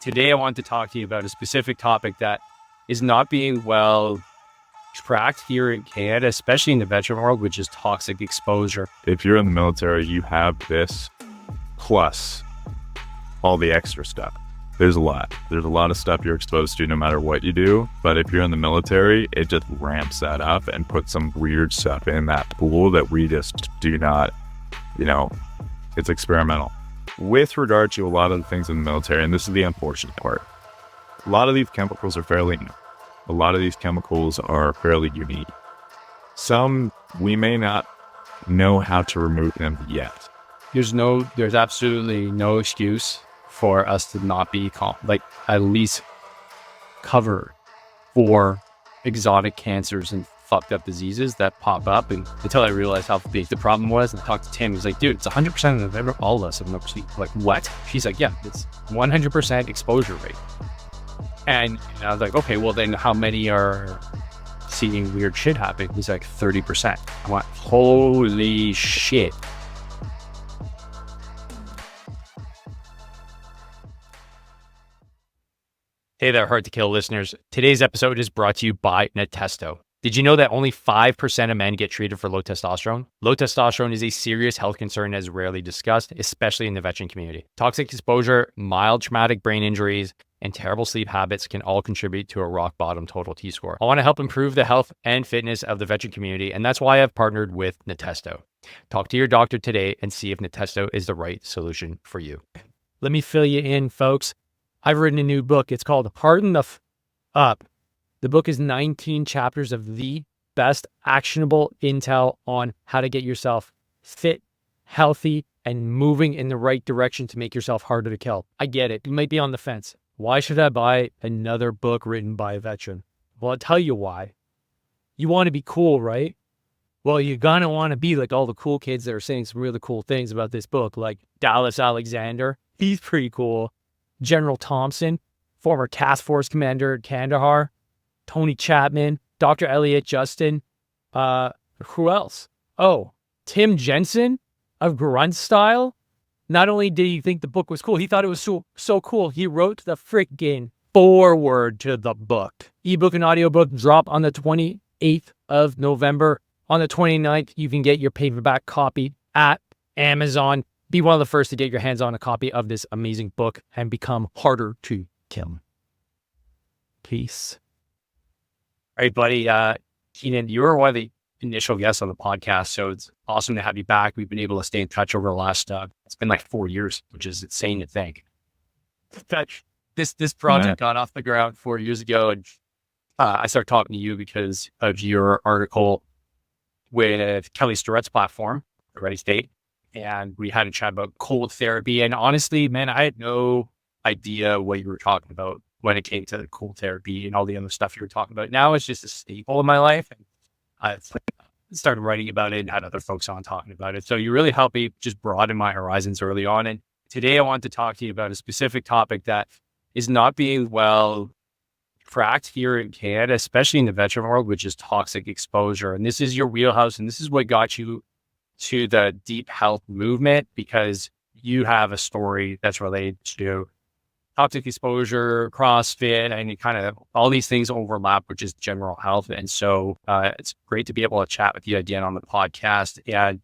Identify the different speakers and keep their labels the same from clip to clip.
Speaker 1: Today, I want to talk to you about a specific topic that is not being well tracked here in Canada, especially in the veteran world, which is toxic exposure.
Speaker 2: If you're in the military, you have this plus all the extra stuff. There's a lot of stuff you're exposed to no matter what you do. But if you're in the military, it just ramps that up and puts some weird stuff in that pool that we just do not, it's experimental. With regard to a lot of the things in the military, and this is the unfortunate part, a lot of these chemicals are fairly new. A lot of these chemicals are fairly unique. Some, we may not know how to remove them yet.
Speaker 1: There's absolutely no excuse for us to not be at least covered for exotic cancers and fucked up diseases that pop up. And until I realized how big the problem was, and I talked to Tim, he's like, dude, it's 100% of all of us have never seen. Like, what? She's like, yeah, it's 100% exposure rate. And I was like, okay, well then how many are seeing weird shit happen? He's like, 30%. I went, holy shit. Hey there, Hard to Kill listeners. Today's episode is brought to you by Natesto. Did you know that only 5% of men get treated for low testosterone? Low testosterone is a serious health concern that is rarely discussed, especially in the veteran community. Toxic exposure, mild traumatic brain injuries, and terrible sleep habits can all contribute to a rock bottom total T-score. I want to help improve the health and fitness of the veteran community, and that's why I've partnered with Natesto. Talk to your doctor today and see if Natesto is the right solution for you. Let me fill you in, folks. I've written a new book. It's called Harden the Up. The book is 19 chapters of the best actionable intel on how to get yourself fit, healthy, and moving in the right direction to make yourself harder to kill. I get it. You might be on the fence. Why should I buy another book written by a veteran? Well, I'll tell you why. You want to be cool, right? Well, you're going to want to be like all the cool kids that are saying some really cool things about this book, like Dallas Alexander. He's pretty cool. General Thompson, former task force commander at Kandahar. Tony Chapman, Dr. Elliot Justin. Who else? Oh, Tim Jensen of Grunt Style. Not only did he think the book was cool, he thought it was so cool, he wrote the freaking foreword to the book. Ebook and audiobook drop on the 28th of November. On the 29th, you can get your paperback copy at Amazon. Be one of the first to get your hands on a copy of this amazing book and become harder to kill. Peace. All right, buddy. Keenan, you were one of the initial guests on the podcast, so it's awesome to have you back. We've been able to stay in touch over the last, it's been like 4 years, which is insane to think. This project got off the ground 4 years ago, and I started talking to you because of your article with Kelly Starrett's platform, Ready State, and we had a chat about cold therapy. And honestly, man, I had no idea what you were talking about when it came to cold therapy and all the other stuff you were talking about. Now it's just a staple in my life. And I started writing about it and had other folks on talking about it. So you really helped me just broaden my horizons early on. And today I want to talk to you about a specific topic that is not being well tracked here in Canada, especially in the veteran world, which is toxic exposure. And this is your wheelhouse. And this is what got you to the deep health movement, because you have a story that's related to toxic exposure, CrossFit, and kind of all these things overlap, which is general health. And so it's great to be able to chat with you again on the podcast. And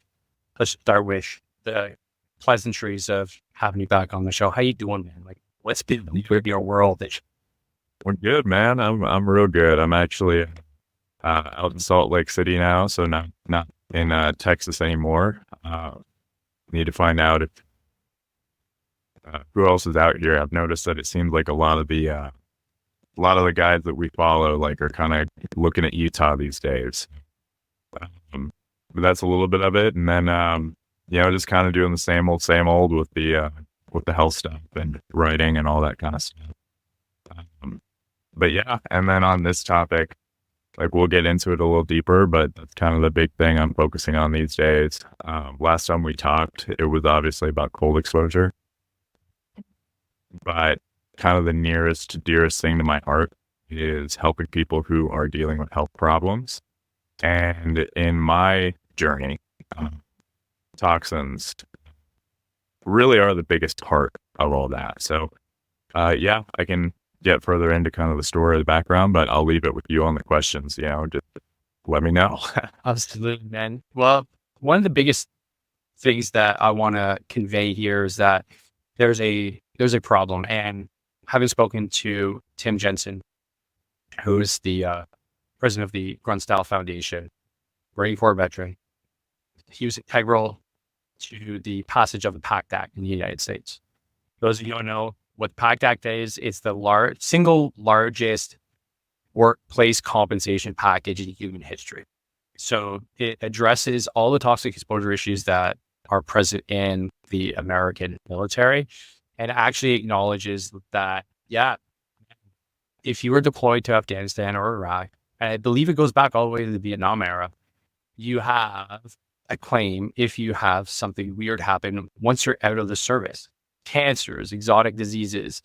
Speaker 1: let's start with the pleasantries of having you back on the show. How you doing, man? Like, what's been your world?
Speaker 2: We're good, man. I'm real good. I'm actually out in Salt Lake City now, so not in Texas anymore. Need to find out if who else is out here. I've noticed that it seems like a lot of the guys that we follow are kind of looking at Utah these days. But that's a little bit of it, and then just kind of doing the same old with the health stuff and writing and all that kind of stuff. But yeah, and then on this topic, we'll get into it a little deeper, but that's kind of the big thing I'm focusing on these days. Last time we talked, it was obviously about cold exposure, but kind of the nearest, dearest thing to my heart is helping people who are dealing with health problems. And in my journey, toxins really are the biggest part of all that. So Yeah, I can get further into kind of the story, the background, but I'll leave it with you on the questions. Just let me know.
Speaker 1: Absolutely, man. Well, one of the biggest things that I want to convey here is that there's a problem. And having spoken to Tim Jensen, who's the president of the Grunstyle Foundation, Marine Corps veteran, he was integral to the passage of the PACT Act in the United States. Those of you who don't know what the PACT Act is, it's the single largest workplace compensation package in human history. So it addresses all the toxic exposure issues that are present in the American military, and actually acknowledges that, yeah, if you were deployed to Afghanistan or Iraq, and I believe it goes back all the way to the Vietnam era, you have a claim if you have something weird happen once you're out of the service. Cancers, exotic diseases.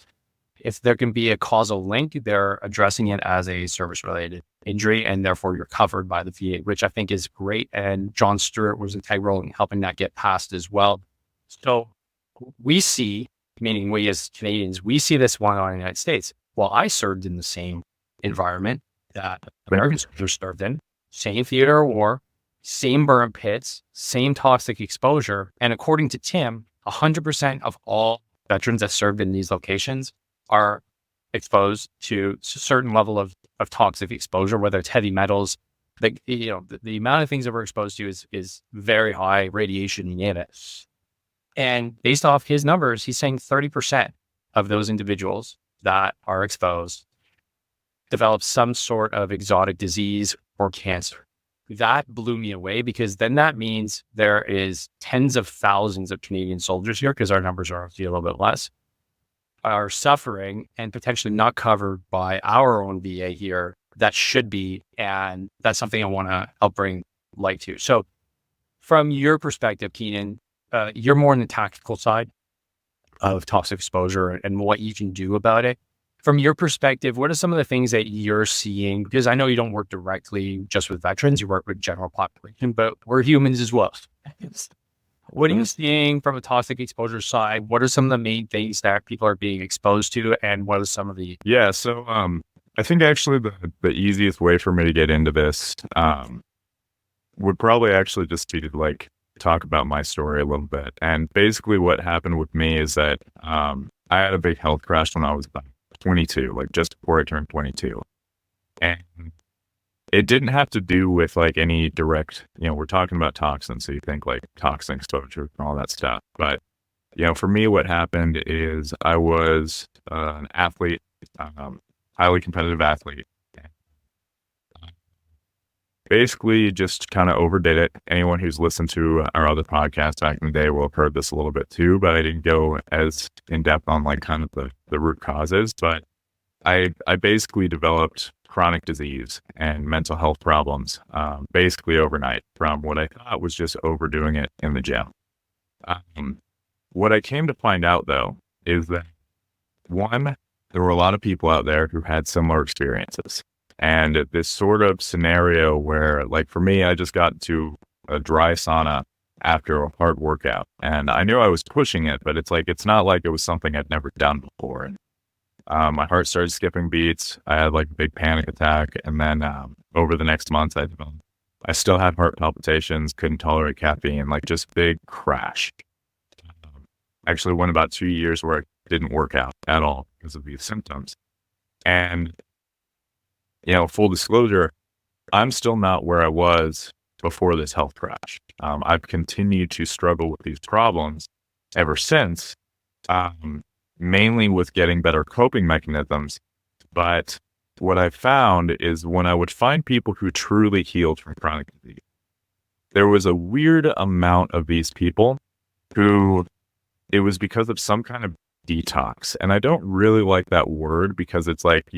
Speaker 1: If there can be a causal link, they're addressing it as a service-related injury, and therefore you're covered by the VA, which I think is great. And John Stewart was integral in helping that get passed as well. So we see, meaning we as Canadians, we see this one on the United States. Well, I served in the same environment that Americans served in, same theater of war, same burn pits, same toxic exposure. And according to Tim, 100% of all veterans that served in these locations are exposed to a certain level of toxic exposure, whether it's heavy metals. The amount of things that we're exposed to is very high, radiation, you name it. And based off his numbers, he's saying 30% of those individuals that are exposed develop some sort of exotic disease or cancer. That blew me away, because then that means there is tens of thousands of Canadian soldiers here, because our numbers are obviously a little bit less, are suffering and potentially not covered by our own VA here that should be. And that's something I want to help bring light to. So from your perspective, Keenan, you're more on the tactical side of toxic exposure and what you can do about it. From your perspective, what are some of the things that you're seeing? Because I know you don't work directly just with veterans, you work with general population, but we're humans as well. What are you seeing from a toxic exposure side? What are some of the main things that people are being exposed to? And what are some of the...
Speaker 2: Yeah, so I think actually the easiest way for me to get into this would probably actually just be to like talk about my story a little bit. And basically what happened with me is that I had a big health crash when I was about 22, like just before I turned 22. And it didn't have to do with like any direct, we're talking about toxins, so you think like toxin exposure and all that stuff. But, for me, what happened is I was an athlete, highly competitive athlete. Basically just kind of overdid it. Anyone who's listened to our other podcast back in the day will have heard this a little bit too, but I didn't go as in depth on like kind of the root causes. But I basically developed chronic disease and mental health problems basically overnight from what I thought was just overdoing it in the gym. What I came to find out though is that one, there were a lot of people out there who had similar experiences. And this sort of scenario where, like for me, I just got to a dry sauna after a hard workout. And I knew I was pushing it, but it's not like it was something I'd never done before. And my heart started skipping beats. I had like a big panic attack. And then over the next month, I still had heart palpitations, couldn't tolerate caffeine, like just big crash. Actually went about 2 years where I didn't work out at all because of these symptoms. And full disclosure, I'm still not where I was before this health crash. I've continued to struggle with these problems ever since, mainly with getting better coping mechanisms. But what I found is when I would find people who truly healed from chronic disease, there was a weird amount of these people who it was because of some kind of detox. And I don't really like that word because it's like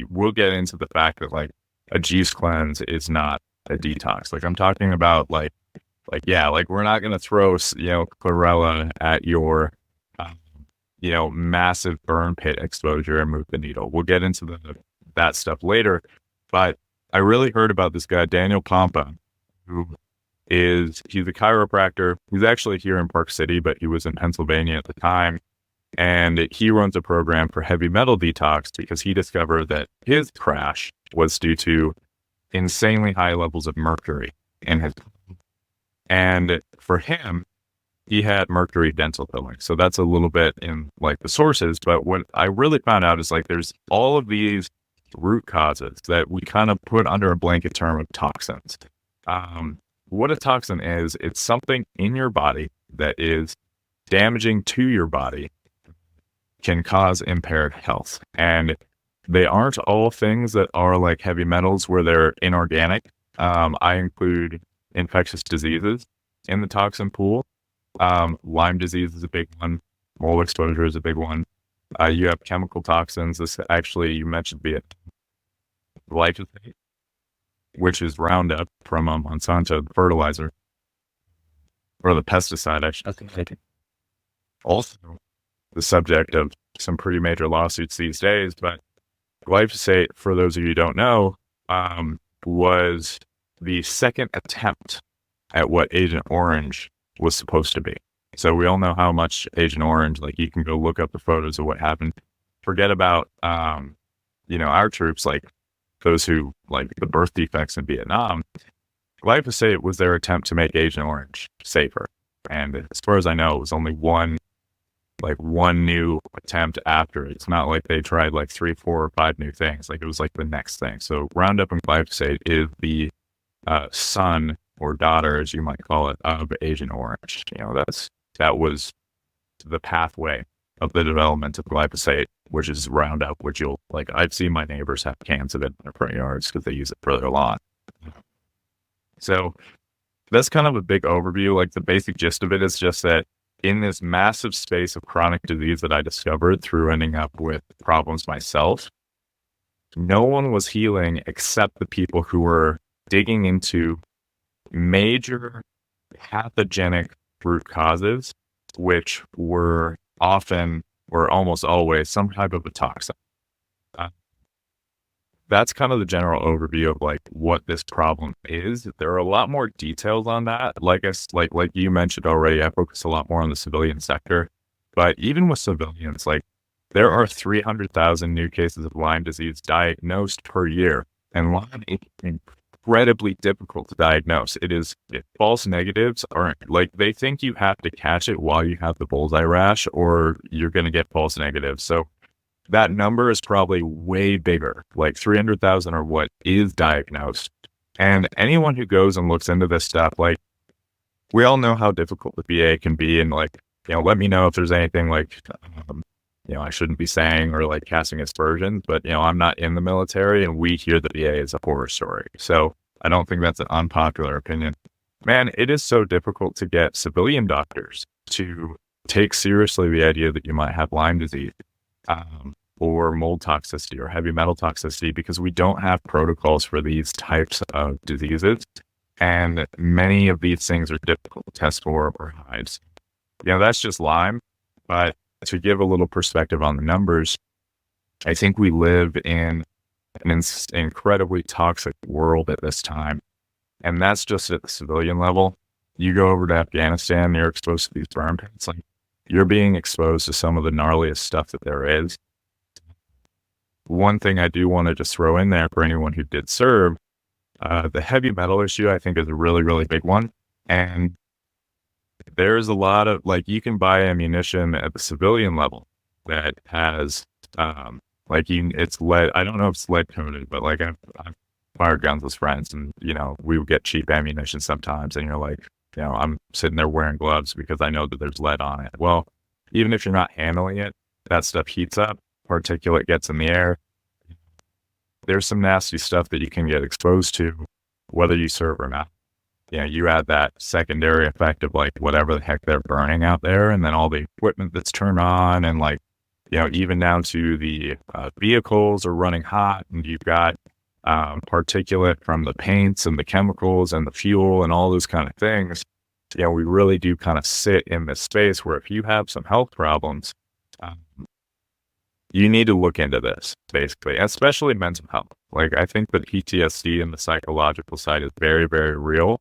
Speaker 2: we'll get into the fact that like a juice cleanse is not a detox. Like I'm talking about like we're not going to throw, chlorella at your, massive burn pit exposure and move the needle. We'll get into that stuff later. But I really heard about this guy, Daniel Pompa, he's a chiropractor. He's actually here in Park City, but he was in Pennsylvania at the time. And he runs a program for heavy metal detox because he discovered that his crash was due to insanely high levels of mercury in his. And for him, he had mercury dental filling. So that's a little bit in like the sources. But what I really found out is like there's all of these root causes that we kind of put under a blanket term of toxins. What a toxin is, it's something in your body that is damaging to your body, can cause impaired health. And they aren't all things that are like heavy metals where they're inorganic. I include infectious diseases in the toxin pool. Lyme disease is a big one. Mold exposure is a big one. You have chemical toxins. This actually, you mentioned glyphosate, which is Roundup from Monsanto, the fertilizer, or the pesticide, I should say. Also, the subject of some pretty major lawsuits these days, but glyphosate, for those of you who don't know, was the second attempt at what Agent Orange was supposed to be. So we all know how much Agent Orange, like you can go look up the photos of what happened. Forget about, our troops, like those who like the birth defects in Vietnam. Glyphosate was their attempt to make Agent Orange safer. And as far as I know, it was only one new attempt after it. It's not like they tried like 3, 4, or 5 new things. Like it was like the next thing. So Roundup and glyphosate is the son or daughter, as you might call it, of Agent Orange. That was the pathway of the development of glyphosate, which is Roundup, which I've seen my neighbors have cans of it in their front yards because they use it for their lawn. So that's kind of a big overview. Like the basic gist of it is just that in this massive space of chronic disease that I discovered through ending up with problems myself, no one was healing except the people who were digging into major pathogenic root causes, which were often or almost always some type of a toxin. That's kind of the general overview of like what this problem is. There are a lot more details on that. Like you mentioned already, I focus a lot more on the civilian sector. But even with civilians, like there are 300,000 new cases of Lyme disease diagnosed per year. And Lyme is incredibly difficult to diagnose. False negatives aren't like they think you have to catch it while you have the bullseye rash or you're going to get false negatives. So that number is probably way bigger, like 300,000 are what is diagnosed. And anyone who goes and looks into this stuff, like we all know how difficult the VA can be. And like, let me know if there's anything like, I shouldn't be saying or like casting aspersions, but I'm not in the military and we hear the VA is a horror story. So I don't think that's an unpopular opinion. Man, it is so difficult to get civilian doctors to take seriously the idea that you might have Lyme disease. Or mold toxicity or heavy metal toxicity because we don't have protocols for these types of diseases. And many of these things are difficult to test for or hide. That's just Lyme. But to give a little perspective on the numbers, I think we live in an incredibly toxic world at this time. And that's just at the civilian level. You go over to Afghanistan, you're exposed to these burn pits. Like you're being exposed to some of the gnarliest stuff that there is. One thing I do want to just throw in there for anyone who did serve, the heavy metal issue, I think is a really, really big one. And there's a lot of, like, you can buy ammunition at the civilian level that has, it's lead. I don't know if it's lead coated, but like I've fired guns with friends and, we would get cheap ammunition sometimes. And you're like, I'm sitting there wearing gloves because I know that there's lead on it. Well, even if you're not handling it, that stuff heats up. Particulate gets in the air. There's some nasty stuff that you can get exposed to, whether you serve or not. You add that secondary effect of like whatever the heck they're burning out there, and then all the equipment that's turned on, and like, even down to the vehicles are running hot, and you've got particulate from the paints and the chemicals and the fuel and all those kind of things. We really do kind of sit in this space where if you have some health problems, you need to look into this, basically, especially mental health. Like, I think that PTSD and the psychological side is very, very real,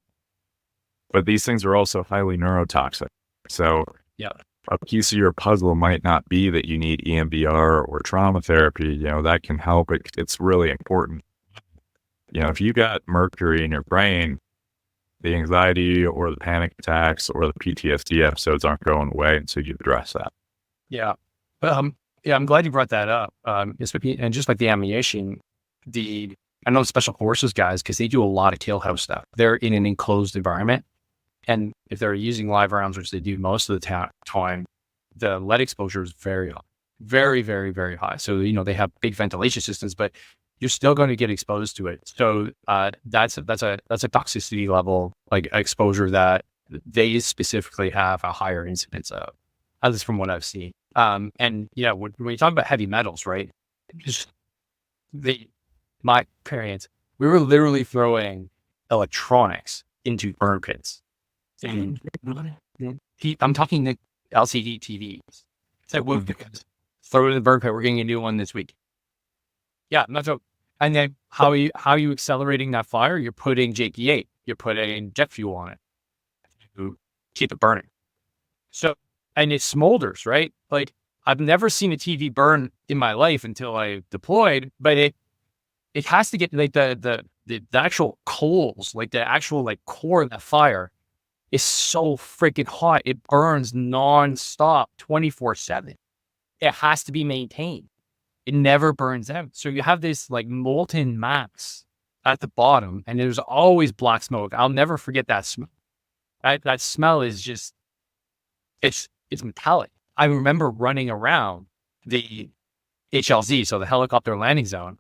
Speaker 2: but these things are also highly neurotoxic. So a piece of your puzzle might not be that you need EMDR or trauma therapy. That can help. It's really important. If you got mercury in your brain, the anxiety or the panic attacks or the PTSD episodes aren't going away until you address that.
Speaker 1: Yeah. Yeah, I'm glad you brought that up. And just like the ammunition, I know special forces guys, because they do a lot of kill house stuff. They're in an enclosed environment. And if they're using live rounds, which they do most of the time, the lead exposure is very high, very, very, very high. So, they have big ventilation systems, but you're still going to get exposed to it. So that's a toxicity level, like exposure that they specifically have a higher incidence of, at least from what I've seen. And when you talk about heavy metals, right? Just my parents, we were literally throwing electronics into burn pits. And I'm talking the LCD TVs. It's like, we'll throw it in the burn pit. We're getting a new one this week. Yeah, not so. And then how are you accelerating that fire? You're putting JP8. You're putting jet fuel on it to keep it burning. So, and it smolders, right? Like, I've never seen a TV burn in my life until I deployed, but it has to get like the actual coals, like the actual like core of that fire is so freaking hot. It burns nonstop, 24/7. It has to be maintained. It never burns out. So you have this like molten mass at the bottom, and there's always black smoke. I'll never forget that smell. That smell is just, it's metallic. I remember running around the HLZ, so the helicopter landing zone.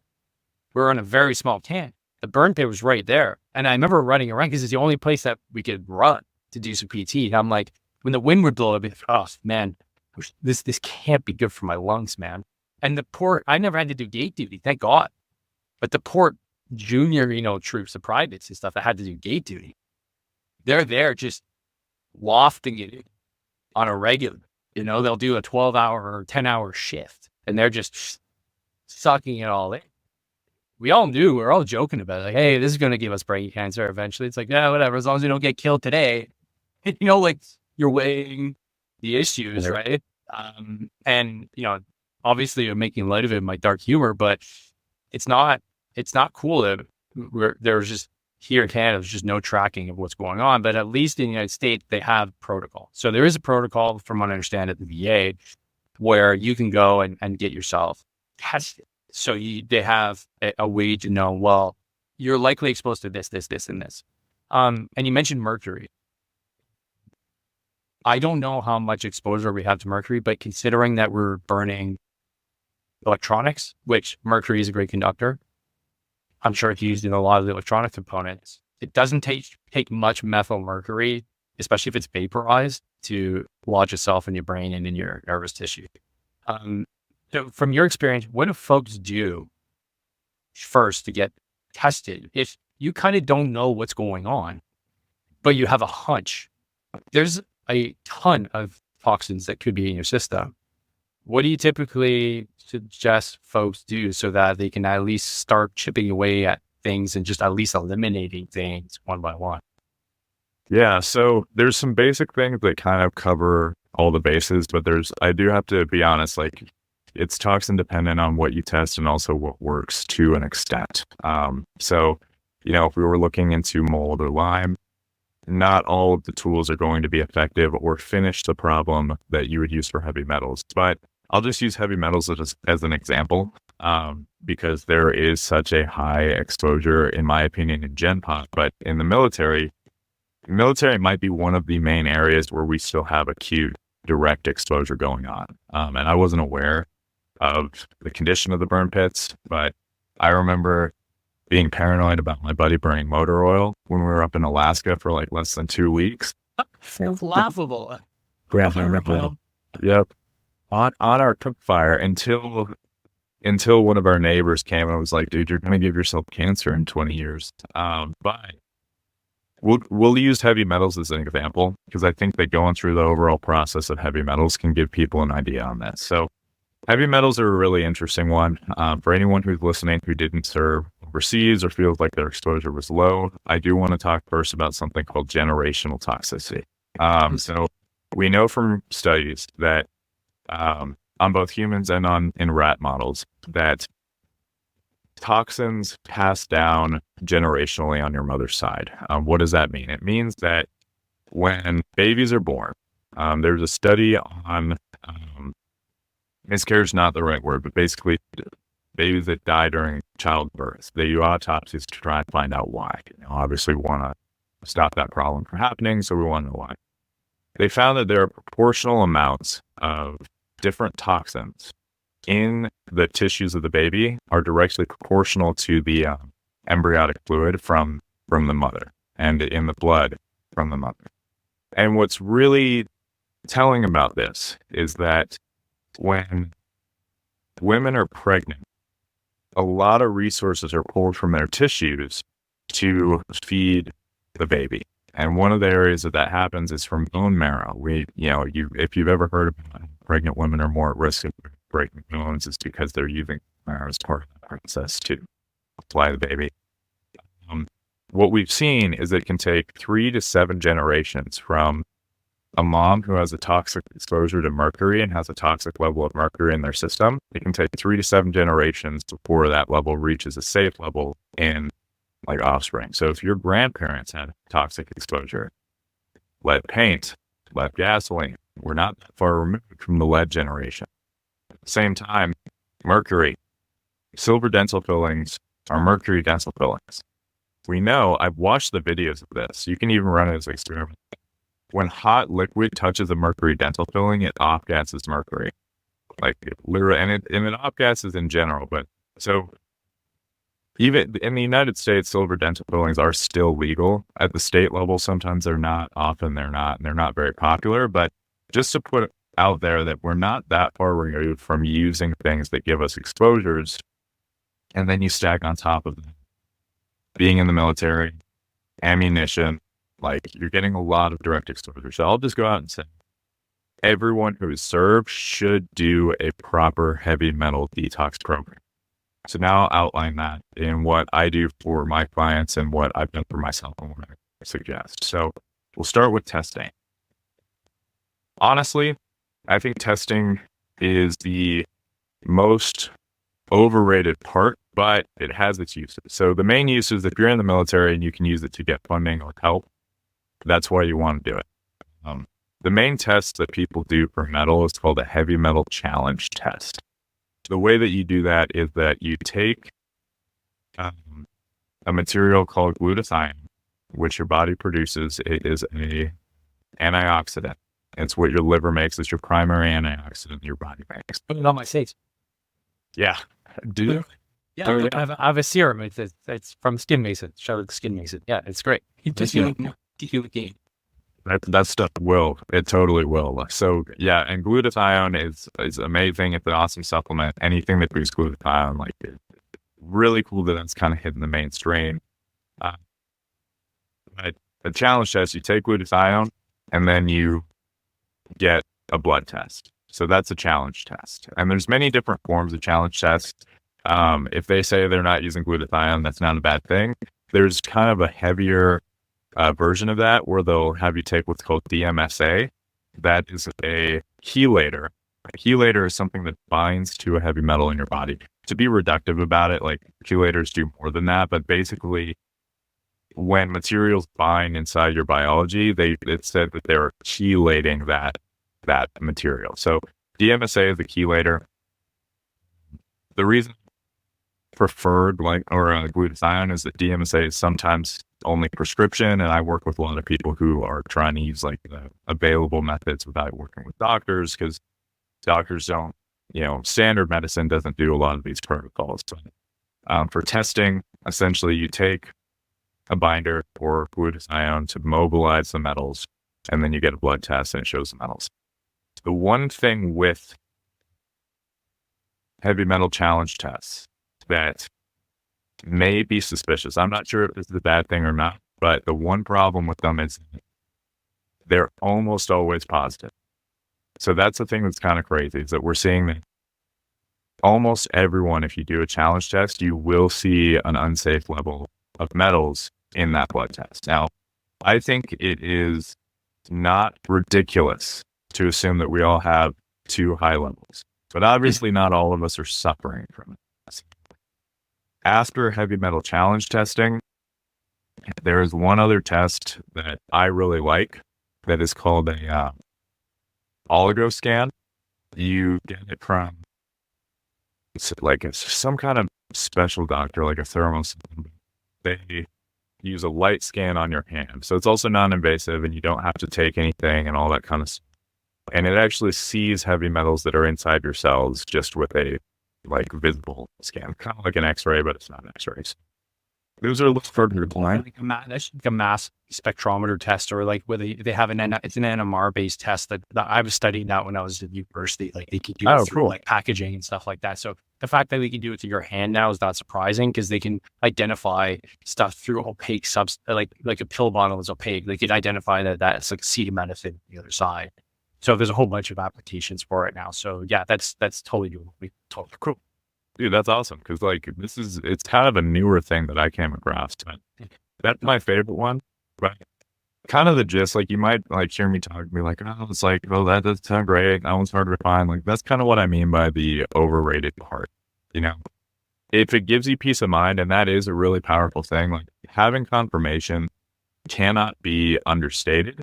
Speaker 1: We're in a very small camp. The burn pit was right there. And I remember running around because it's the only place that we could run to do some PT. And I'm like, when the wind would blow, I'd be like, oh man, this can't be good for my lungs, man. And the port, I never had to do gate duty, thank God. But the port junior, troops, the privates and stuff that had to do gate duty, they're there just wafting it on a regular. They'll do a 12-hour or 10-hour shift, and they're just sucking it all in. We all knew, we're all joking about it. Like, hey, this is going to give us brain cancer eventually. It's like, yeah, whatever, as long as we don't get killed today. Like, you're weighing the issues, right? And, obviously you're making light of it in my dark humor, but it's not cool that there's just, here in Canada, there's just no tracking of what's going on. But at least in the United States, they have protocol. So there is a protocol, from what I understand, at the VA, where you can go and get yourself tested. So they have a way to know, well, you're likely exposed to this, and this. And you mentioned mercury. I don't know how much exposure we have to mercury, but considering that we're burning electronics, which mercury is a great conductor, I'm sure it's used in a lot of the electronic components. It doesn't take much methyl mercury, especially if it's vaporized, to lodge itself in your brain and in your nervous tissue. So from your experience, what do folks do first to get tested? If you kind of don't know what's going on, but you have a hunch, there's a ton of toxins that could be in your system. What do you typically suggest folks do so that they can at least start chipping away at things and just at least eliminating things one by one?
Speaker 2: Yeah, so there's some basic things that kind of cover all the bases, but I do have to be honest, like, it's toxin dependent on what you test and also what works to an extent. So, if we were looking into mold or Lyme, not all of the tools are going to be effective or finish the problem that you would use for heavy metals. But I'll just use heavy metals as an example, because there is such a high exposure, in my opinion, in Gen Pop. But in the military might be one of the main areas where we still have acute direct exposure going on. And I wasn't aware of the condition of the burn pits, but I remember being paranoid about my buddy burning motor oil when we were up in Alaska for like less than 2 weeks.
Speaker 1: It's laughable.
Speaker 2: Yep. On our cook fire until one of our neighbors came and was like, dude, you're going to give yourself cancer in 20 years. But we'll use heavy metals as an example, because I think that going through the overall process of heavy metals can give people an idea on this. So heavy metals are a really interesting one. For anyone who's listening who didn't serve overseas or feels like their exposure was low, I do want to talk first about something called generational toxicity. So We know from studies that on both humans and in rat models that toxins pass down generationally on your mother's side. What does that mean? It means that when babies are born, there's a study on miscarriage, not the right word, but basically babies that die during childbirth. They do autopsies to try and find out why. Obviously, we want to stop that problem from happening, so we want to know why. They found that there are proportional amounts of different toxins in the tissues of the baby are directly proportional to the embryonic fluid from the mother and in the blood from the mother. And what's really telling about this is that when women are pregnant, a lot of resources are pulled from their tissues to feed the baby. And one of the areas that happens is from bone marrow. If you've ever heard about pregnant women are more at risk of breaking bones, it's because they're using marrow as part of the process to supply the baby. What we've seen is it can take 3 to 7 generations from a mom who has a toxic exposure to mercury and has a toxic level of mercury in their system. It can take 3 to 7 generations before that level reaches a safe level in like offspring. So if your grandparents had toxic exposure, lead paint, lead gasoline, we're not that far removed from the lead generation. At the same time, mercury, silver dental fillings are mercury dental fillings. We know, I've watched the videos of this. You can even run it as an experiment. When hot liquid touches a mercury dental filling, it off-gasses mercury. Like it literally, and it off-gasses in general, but so even in the United States, silver dental fillings are still legal. At the state level, sometimes they're not, often they're not, and they're not very popular. But just to put it out there that we're not that far removed from using things that give us exposures, and then you stack on top of them being in the military, ammunition, like you're getting a lot of direct exposure. So I'll just go out and say, everyone who is served should do a proper heavy metal detox program. So now I'll outline that in what I do for my clients and what I've done for myself and what I suggest. So we'll start with testing. Honestly, I think testing is the most overrated part, but it has its uses. So the main use is if you're in the military and you can use it to get funding or help, that's why you want to do it. The main test that people do for metal is called a heavy metal challenge test. The way that you do that is that you take a material called glutathione, which your body produces. It is an antioxidant. It's what your liver makes. It's your primary antioxidant your body makes.
Speaker 1: Put it on my face.
Speaker 2: Yeah. Do
Speaker 1: Yeah, I have a serum. It's from Skin Mason. Shout out to Skin Mason. Yeah, it's great.
Speaker 2: That stuff will. It totally will. So yeah, and glutathione is amazing. It's an awesome supplement. Anything that boosts glutathione, like it's really cool that that's kind of hitting the mainstream. But the challenge test, you take glutathione and then you get a blood test. So that's a challenge test. And there's many different forms of challenge tests. If they say they're not using glutathione, that's not a bad thing. There's kind of a heavier version of that where they'll have you take what's called DMSA. That is a chelator. A chelator is something that binds to a heavy metal in your body. To be reductive about it, like chelators do more than that, but basically when materials bind inside your biology, it's said that they're chelating that material. So DMSA is a chelator. The reason preferred glutathione is that DMSA is sometimes only prescription, and I work with a lot of people who are trying to use like the available methods without working with doctors, because doctors don't, standard medicine doesn't do a lot of these protocols. But, for testing, essentially you take a binder or glutathione to mobilize the metals, and then you get a blood test and it shows the metals. The one thing with heavy metal challenge tests that may be suspicious, I'm not sure if this is a bad thing or not, but the one problem with them is they're almost always positive. So that's the thing that's kind of crazy, is that we're seeing that almost everyone, if you do a challenge test, you will see an unsafe level of metals in that blood test. Now, I think it is It's not ridiculous to assume that we all have too high levels, but obviously not all of us are suffering from it. After heavy metal challenge testing, there is one other test that I really like that is called a oligo scan. You get it from some kind of special doctor, like a thermal. They use a light scan on your hand. So it's also non-invasive and you don't have to take anything and all that kind of stuff. And it actually sees heavy metals that are inside your cells just with a visible scan, kind of like an X-ray, but it's not an X-ray. Those are a little further to blind.
Speaker 1: That's like a mass spectrometer test, or like where they have it's an NMR based test that I was studying that when I was at university. Like they can do it through like packaging and stuff like that. So the fact that they can do it through your hand now is not surprising, because they can identify stuff through opaque like a pill bottle is opaque. They can identify that that's like acetaminophen on the other side. So there's a whole bunch of applications for it now. So yeah, that's totally doable. Totally cool.
Speaker 2: Dude, that's awesome. Cause it's kind of a newer thing that I came across. That's my favorite one, but kind of the gist, like you might hear me talk and be like, oh, it's like, well, that doesn't sound great. That one's hard to refine. Like that's kind of what I mean by the overrated part. If it gives you peace of mind, and that is a really powerful thing, like having confirmation cannot be understated.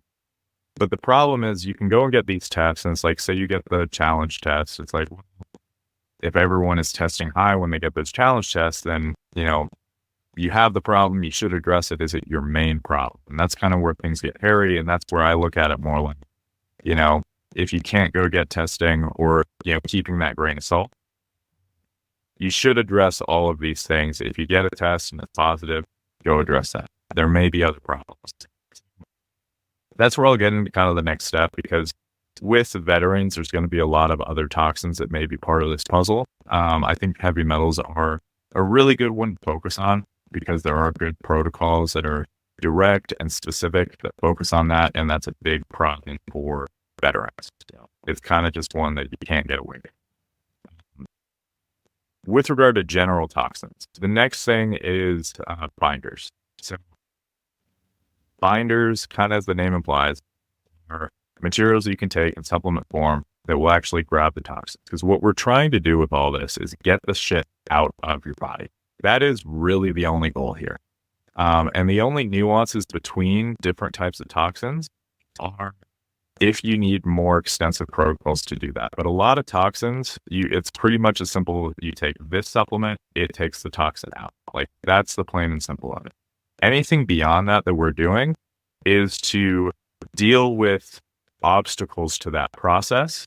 Speaker 2: But the problem is you can go and get these tests, and it's like, say you get the challenge test. It's like, if everyone is testing high when they get those challenge tests, then, you have the problem, you should address it. Is it your main problem? And that's kind of where things get hairy. And that's where I look at it more like, if you can't go get testing, or, keeping that grain of salt, you should address all of these things. If you get a test and it's positive, go address that. There may be other problems. That's where I'll get into kind of the next step, because with veterans, there's going to be a lot of other toxins that may be part of this puzzle. I think heavy metals are a really good one to focus on, because there are good protocols that are direct and specific that focus on that. And that's a big problem for veterans. It's kind of just one that you can't get away with. With regard to general toxins, the next thing is binders. So binders, kind of as the name implies, are materials you can take in supplement form that will actually grab the toxins. Because what we're trying to do with all this is get the shit out of your body. That is really the only goal here. And the only nuances between different types of toxins are if you need more extensive protocols to do that. But a lot of toxins, it's pretty much as simple. You take this supplement, it takes the toxin out. Like that's the plain and simple of it. Anything beyond that we're doing is to deal with obstacles to that process,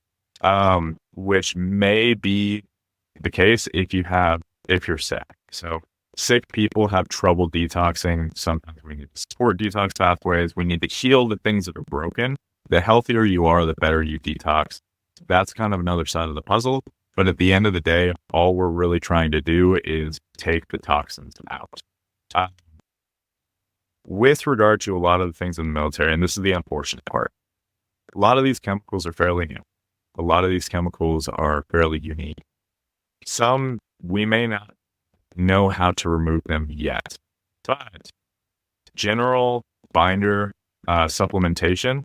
Speaker 2: which may be the case if you're sick. So sick people have trouble detoxing. Sometimes we need to support detox pathways. We need to heal the things that are broken. The healthier you are, the better you detox. That's kind of another side of the puzzle. But at the end of the day, all we're really trying to do is take the toxins out. With regard to a lot of the things in the military, and this is the unfortunate part, a lot of these chemicals are fairly new. A lot of these chemicals are fairly unique. Some, we may not know how to remove them yet. But general binder supplementation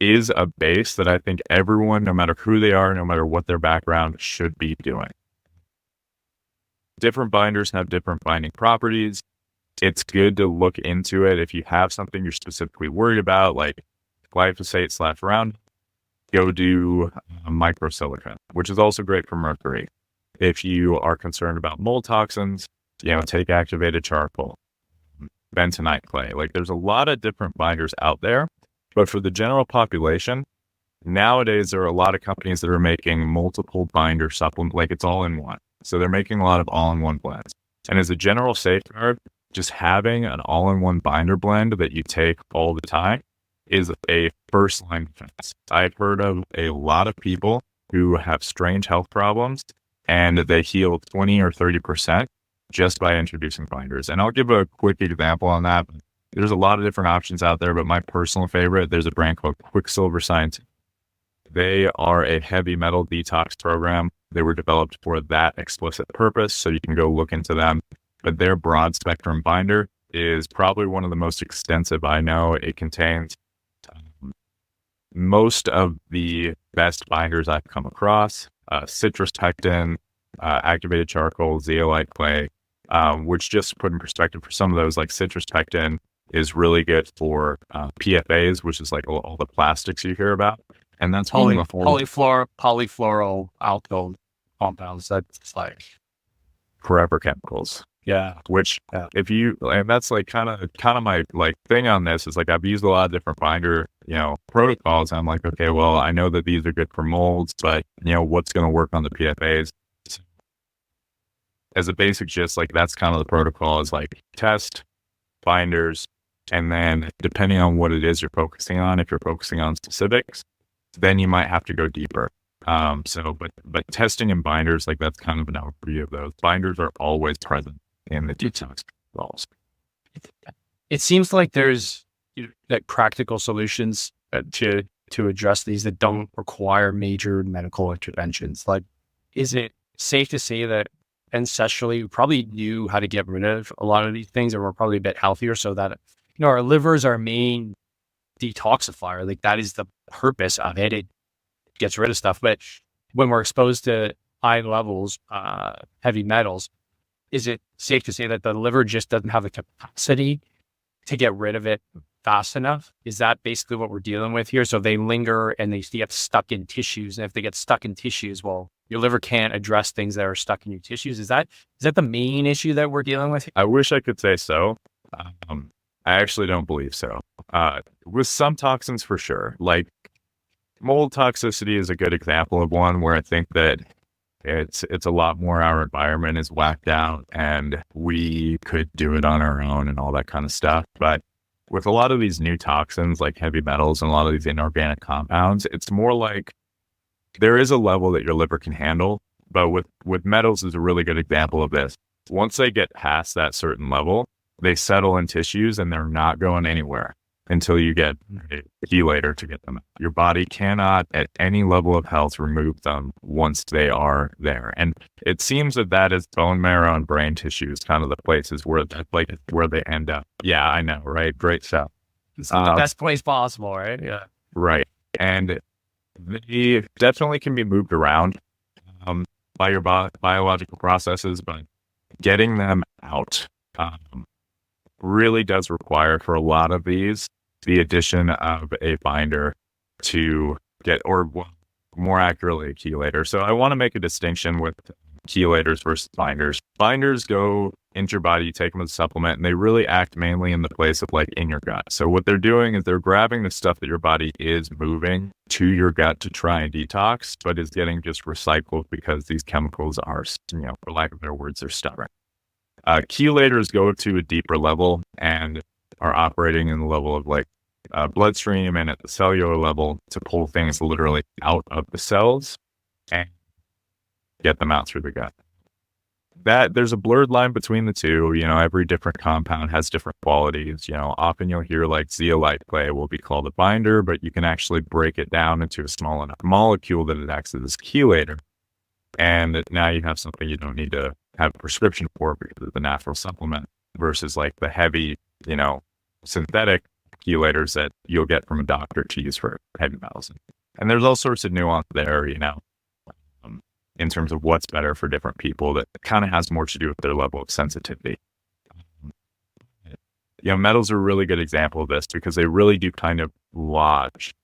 Speaker 2: is a base that I think everyone, no matter who they are, no matter what their background, should be doing. Different binders have different binding properties. It's good to look into it. If you have something you're specifically worried about, like glyphosate/Roundup, go do microsilica, which is also great for mercury. If you are concerned about mold toxins, take activated charcoal, bentonite clay. Like there's a lot of different binders out there, but for the general population, nowadays there are a lot of companies that are making multiple binder supplements, like it's all in one. So they're making a lot of all-in-one blends. And as a general safeguard, just having an all-in-one binder blend that you take all the time is a first-line defense. I've heard of a lot of people who have strange health problems, and they heal 20 or 30% just by introducing binders. And I'll give a quick example on that. There's a lot of different options out there, but my personal favorite, there's a brand called Quicksilver Science. They are a heavy metal detox program. They were developed for that explicit purpose, so you can go look into them. But their broad spectrum binder is probably one of the most extensive I know. It contains most of the best binders I've come across, citrus pectin, activated charcoal, zeolite clay, which just put in perspective for some of those, like citrus pectin is really good for PFAs, which is like all the plastics you hear about. And that's
Speaker 3: polyfluoral alkyl compounds. That's like
Speaker 2: forever chemicals.
Speaker 3: Yeah.
Speaker 2: Which if you, and that's like kind of my like thing on this is like, I've used a lot of different binder, protocols. I'm like, okay, well, I know that these are good for molds, but what's going to work on the PFAs? As a basic gist, like that's kind of the protocol is like test binders. And then depending on what it is you're focusing on, if you're focusing on specifics, then you might have to go deeper. But testing and binders, like that's kind of an overview of those. Binders are always present in the detox protocols.
Speaker 3: It seems like there's like practical solutions to address these that don't require major medical interventions. Like, is it safe to say that ancestrally we probably knew how to get rid of a lot of these things and we're probably a bit healthier so that, our liver is our main detoxifier. Like that is the purpose of it. It gets rid of stuff. But when we're exposed to high levels, heavy metals, is it safe to say that the liver just doesn't have the capacity to get rid of it fast enough? Is that basically what we're dealing with here? So they linger and they get stuck in tissues. And if they get stuck in tissues, well, your liver can't address things that are stuck in your tissues. Is that the main issue that we're dealing with?
Speaker 2: I wish I could say so. I actually don't believe so. With some toxins for sure, like mold toxicity is a good example of one where I think that it's a lot more our environment is whacked out and we could do it on our own and all that kind of stuff. But with a lot of these new toxins like heavy metals and a lot of these inorganic compounds, it's more like there is a level that your liver can handle. But with metals is a really good example of this. Once they get past that certain level, they settle in tissues and they're not going anywhere until you get a chelator to get them out. Your body cannot at any level of health remove them once they are there. And it seems that is bone marrow and brain tissues, kind of the places where where they end up. Yeah, I know, right? Great stuff.
Speaker 3: It's the best place possible, right? Yeah.
Speaker 2: Right. And they definitely can be moved around by your biological processes, but getting them out really does require for a lot of these the addition of a binder to get, or more accurately, a chelator. So I want to make a distinction with chelators versus binders. Binders go into your body, you take them as a supplement, and they really act mainly in the place of like in your gut. So what they're doing is they're grabbing the stuff that your body is moving to your gut to try and detox, but is getting just recycled because these chemicals are, for lack of better words, they're stubborn. Chelators go to a deeper level and are operating in the level of like bloodstream and at the cellular level to pull things literally out of the cells and get them out through the gut. That there's a blurred line between the two. Every different compound has different qualities. Often you'll hear like zeolite clay will be called a binder, but you can actually break it down into a small enough molecule that it acts as a chelator. And now you have something you don't need to have a prescription for because of the natural supplement versus like the heavy, synthetic chelators that you'll get from a doctor to use for heavy metals. And there's all sorts of nuance there, in terms of what's better for different people that kind of has more to do with their level of sensitivity. Metals are a really good example of this because they really do kind of lodge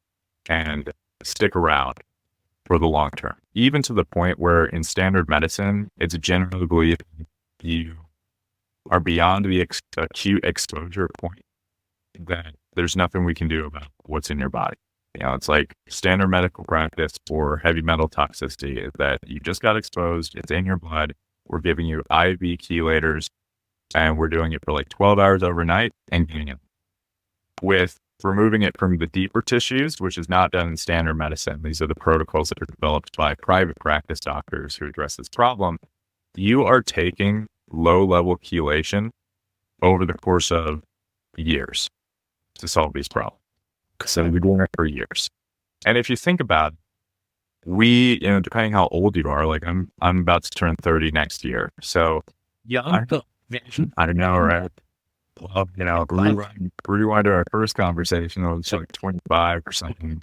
Speaker 2: and stick around for the long term, even to the point where in standard medicine, it's generally believed you are beyond the acute exposure point that there's nothing we can do about what's in your body. It's like standard medical practice for heavy metal toxicity is that you just got exposed, it's in your blood, we're giving you IV chelators, and we're doing it for like 12 hours overnight and getting it. With removing it from the deeper tissues, which is not done in standard medicine. These are the protocols that are developed by private practice doctors who address this problem. You are taking low-level chelation over the course of years to solve these problems. So we're doing it for years. And if you think about it, depending how old you are, like I'm about to turn 30 next year. So
Speaker 3: yeah,
Speaker 2: I don't know, right? Well, rewind to our first conversation, I was like 25 or something.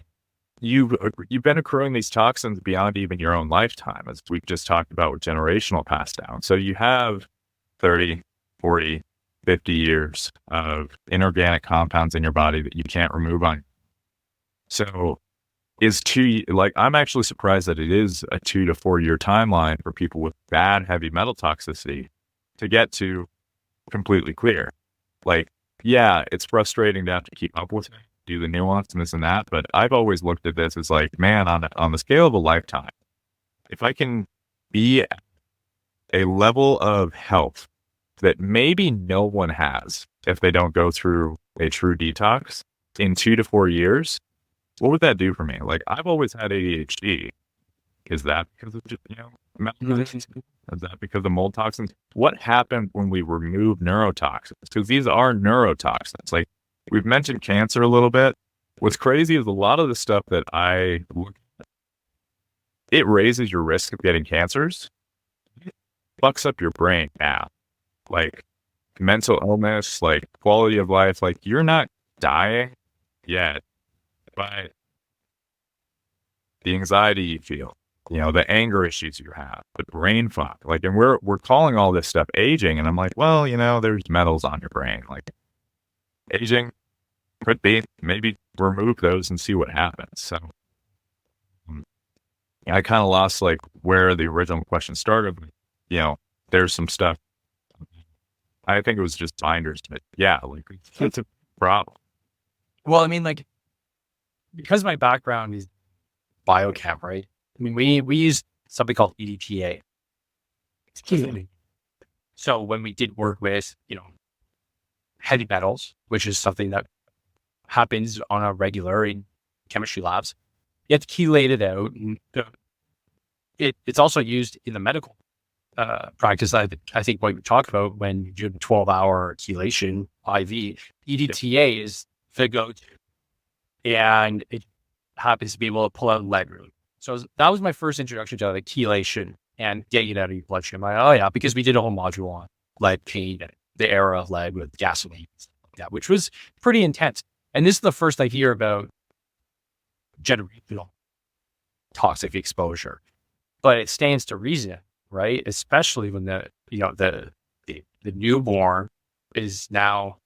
Speaker 2: you've been accruing these toxins beyond even your own lifetime, as we've just talked about with generational pass down. So you have 30, 40, 50 years of inorganic compounds in your body that you can't remove on. So I'm actually surprised that it is a 2 to 4 year timeline for people with bad heavy metal toxicity to get to completely clear. Like, yeah, it's frustrating to have to keep up with it, do the nuance and this and that, but I've always looked at this as like, man, on the scale of a lifetime, if I can be at a level of health that maybe no one has if they don't go through a true detox in 2 to 4 years, what would that do for me? Like, I've always had ADHD. Is that because of just, malnutrition? Is that because of mold toxins? What happened when we remove neurotoxins? Because these are neurotoxins. Like, we've mentioned cancer a little bit. What's crazy is a lot of the stuff that I look at, it raises your risk of getting cancers. It fucks up your brain now. Like, mental illness, like quality of life, like, you're not dying yet, but the anxiety you feel, the anger issues you have, the brain fog, like, and we're calling all this stuff aging. And I'm like, well, there's metals on your brain. Like, aging could be, maybe remove those and see what happens. So I kind of lost like where the original question started. There's some stuff. I think it was just binders, but yeah, like, it's a problem.
Speaker 3: Well, I mean, like, because my background is biochem, right? I mean, we use something called EDTA. So when we did work with, heavy metals, which is something that happens on a regular in chemistry labs, you have to chelate it out. And it's also used in the medical practice. I think what we talked about when you do 12-hour chelation IV, EDTA is the go-to. And it happens to be able to pull out lead really. So that was my first introduction to the chelation and getting it out of your bloodstream. Like, oh yeah, because we did a whole module on lead paint and the era of lead with gasoline and stuff like that, which was pretty intense. And this is the first I hear about generational toxic exposure. But it stands to reason, right? Especially when the newborn is now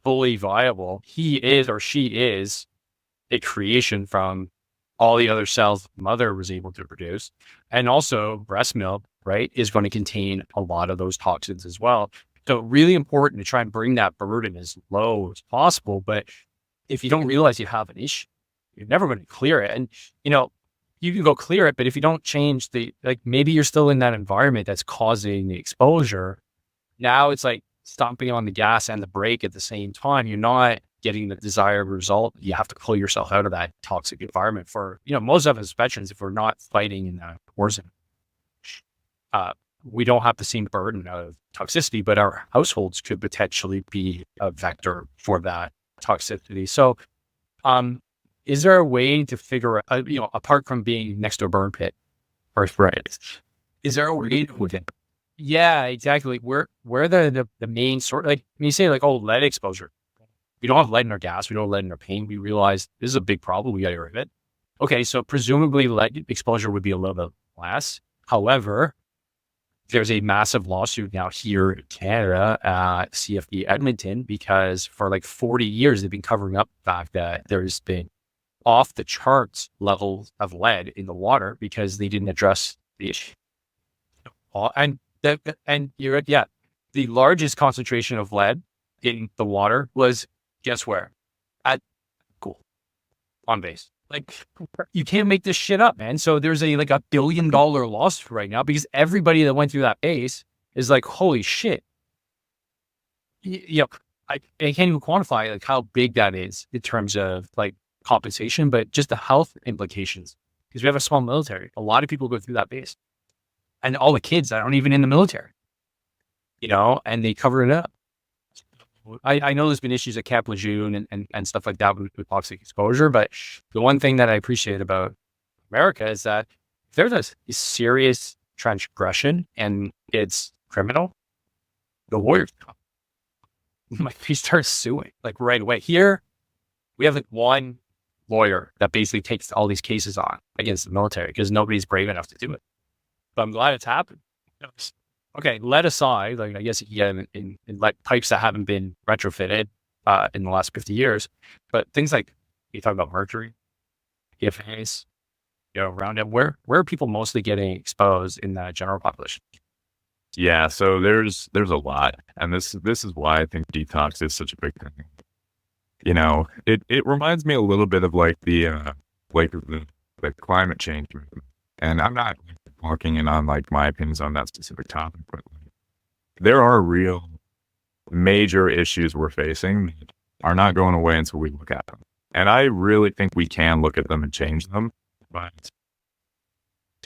Speaker 3: fully viable. He is or she is a creation from all the other cells the mother was able to produce. And also breast milk, right, is going to contain a lot of those toxins as well. So really important to try and bring that burden as low as possible. But if you don't realize you have an issue, you're never going to clear it. And, you can go clear it, but if you don't change maybe you're still in that environment that's causing the exposure. Now it's like stomping on the gas and the brake at the same time. You're not getting the desired result. You have to pull yourself out of that toxic environment for, most of us veterans, if we're not fighting in the war zone, we don't have the same burden of toxicity, but our households could potentially be a vector for that toxicity. So, is there a way to figure out, apart from being next to a burn pit, right? Is there a way to, yeah, exactly. Where the main sort, like when you say like, oh, lead exposure, we don't have lead in our gas, we don't have lead in our paint. We realize this is a big problem. We got to get rid of it. Okay, so presumably lead exposure would be a little bit less. However, there's a massive lawsuit now here in Canada at CFD Edmonton because for like 40 years they've been covering up the fact that there's been off the charts levels of lead in the water because they didn't address the issue. And you're yeah, the largest concentration of lead in the water was guess where? At school, on base. Like, you can't make this shit up, man. So there's a $1 billion lawsuit right now because everybody that went through that base is like, holy shit. I can't even quantify like how big that is in terms of like compensation, but just the health implications. Because we have a small military. A lot of people go through that base. And all the kids that aren't even in the military, and they cover it up. I know there's been issues at Camp Lejeune and stuff like that with toxic exposure, but the one thing that I appreciate about America is that if there's a serious transgression and it's criminal, the lawyers come. Like, we start suing like right away. Here, we have like one lawyer that basically takes all these cases on against the military because nobody's brave enough to do it. But I'm glad it's happened. Okay, lead aside, like I guess in lead pipes that haven't been retrofitted in the last 50 years, but things like you talk about mercury, PFAS, around it. Where are people mostly getting exposed in the general population?
Speaker 2: Yeah, so there's a lot, and this is why I think detox is such a big thing. It reminds me a little bit of like the climate change movement, and I'm not walking in on like my opinions on that specific topic, but there are real major issues we're facing that are not going away until we look at them, and I really think we can look at them and change them, but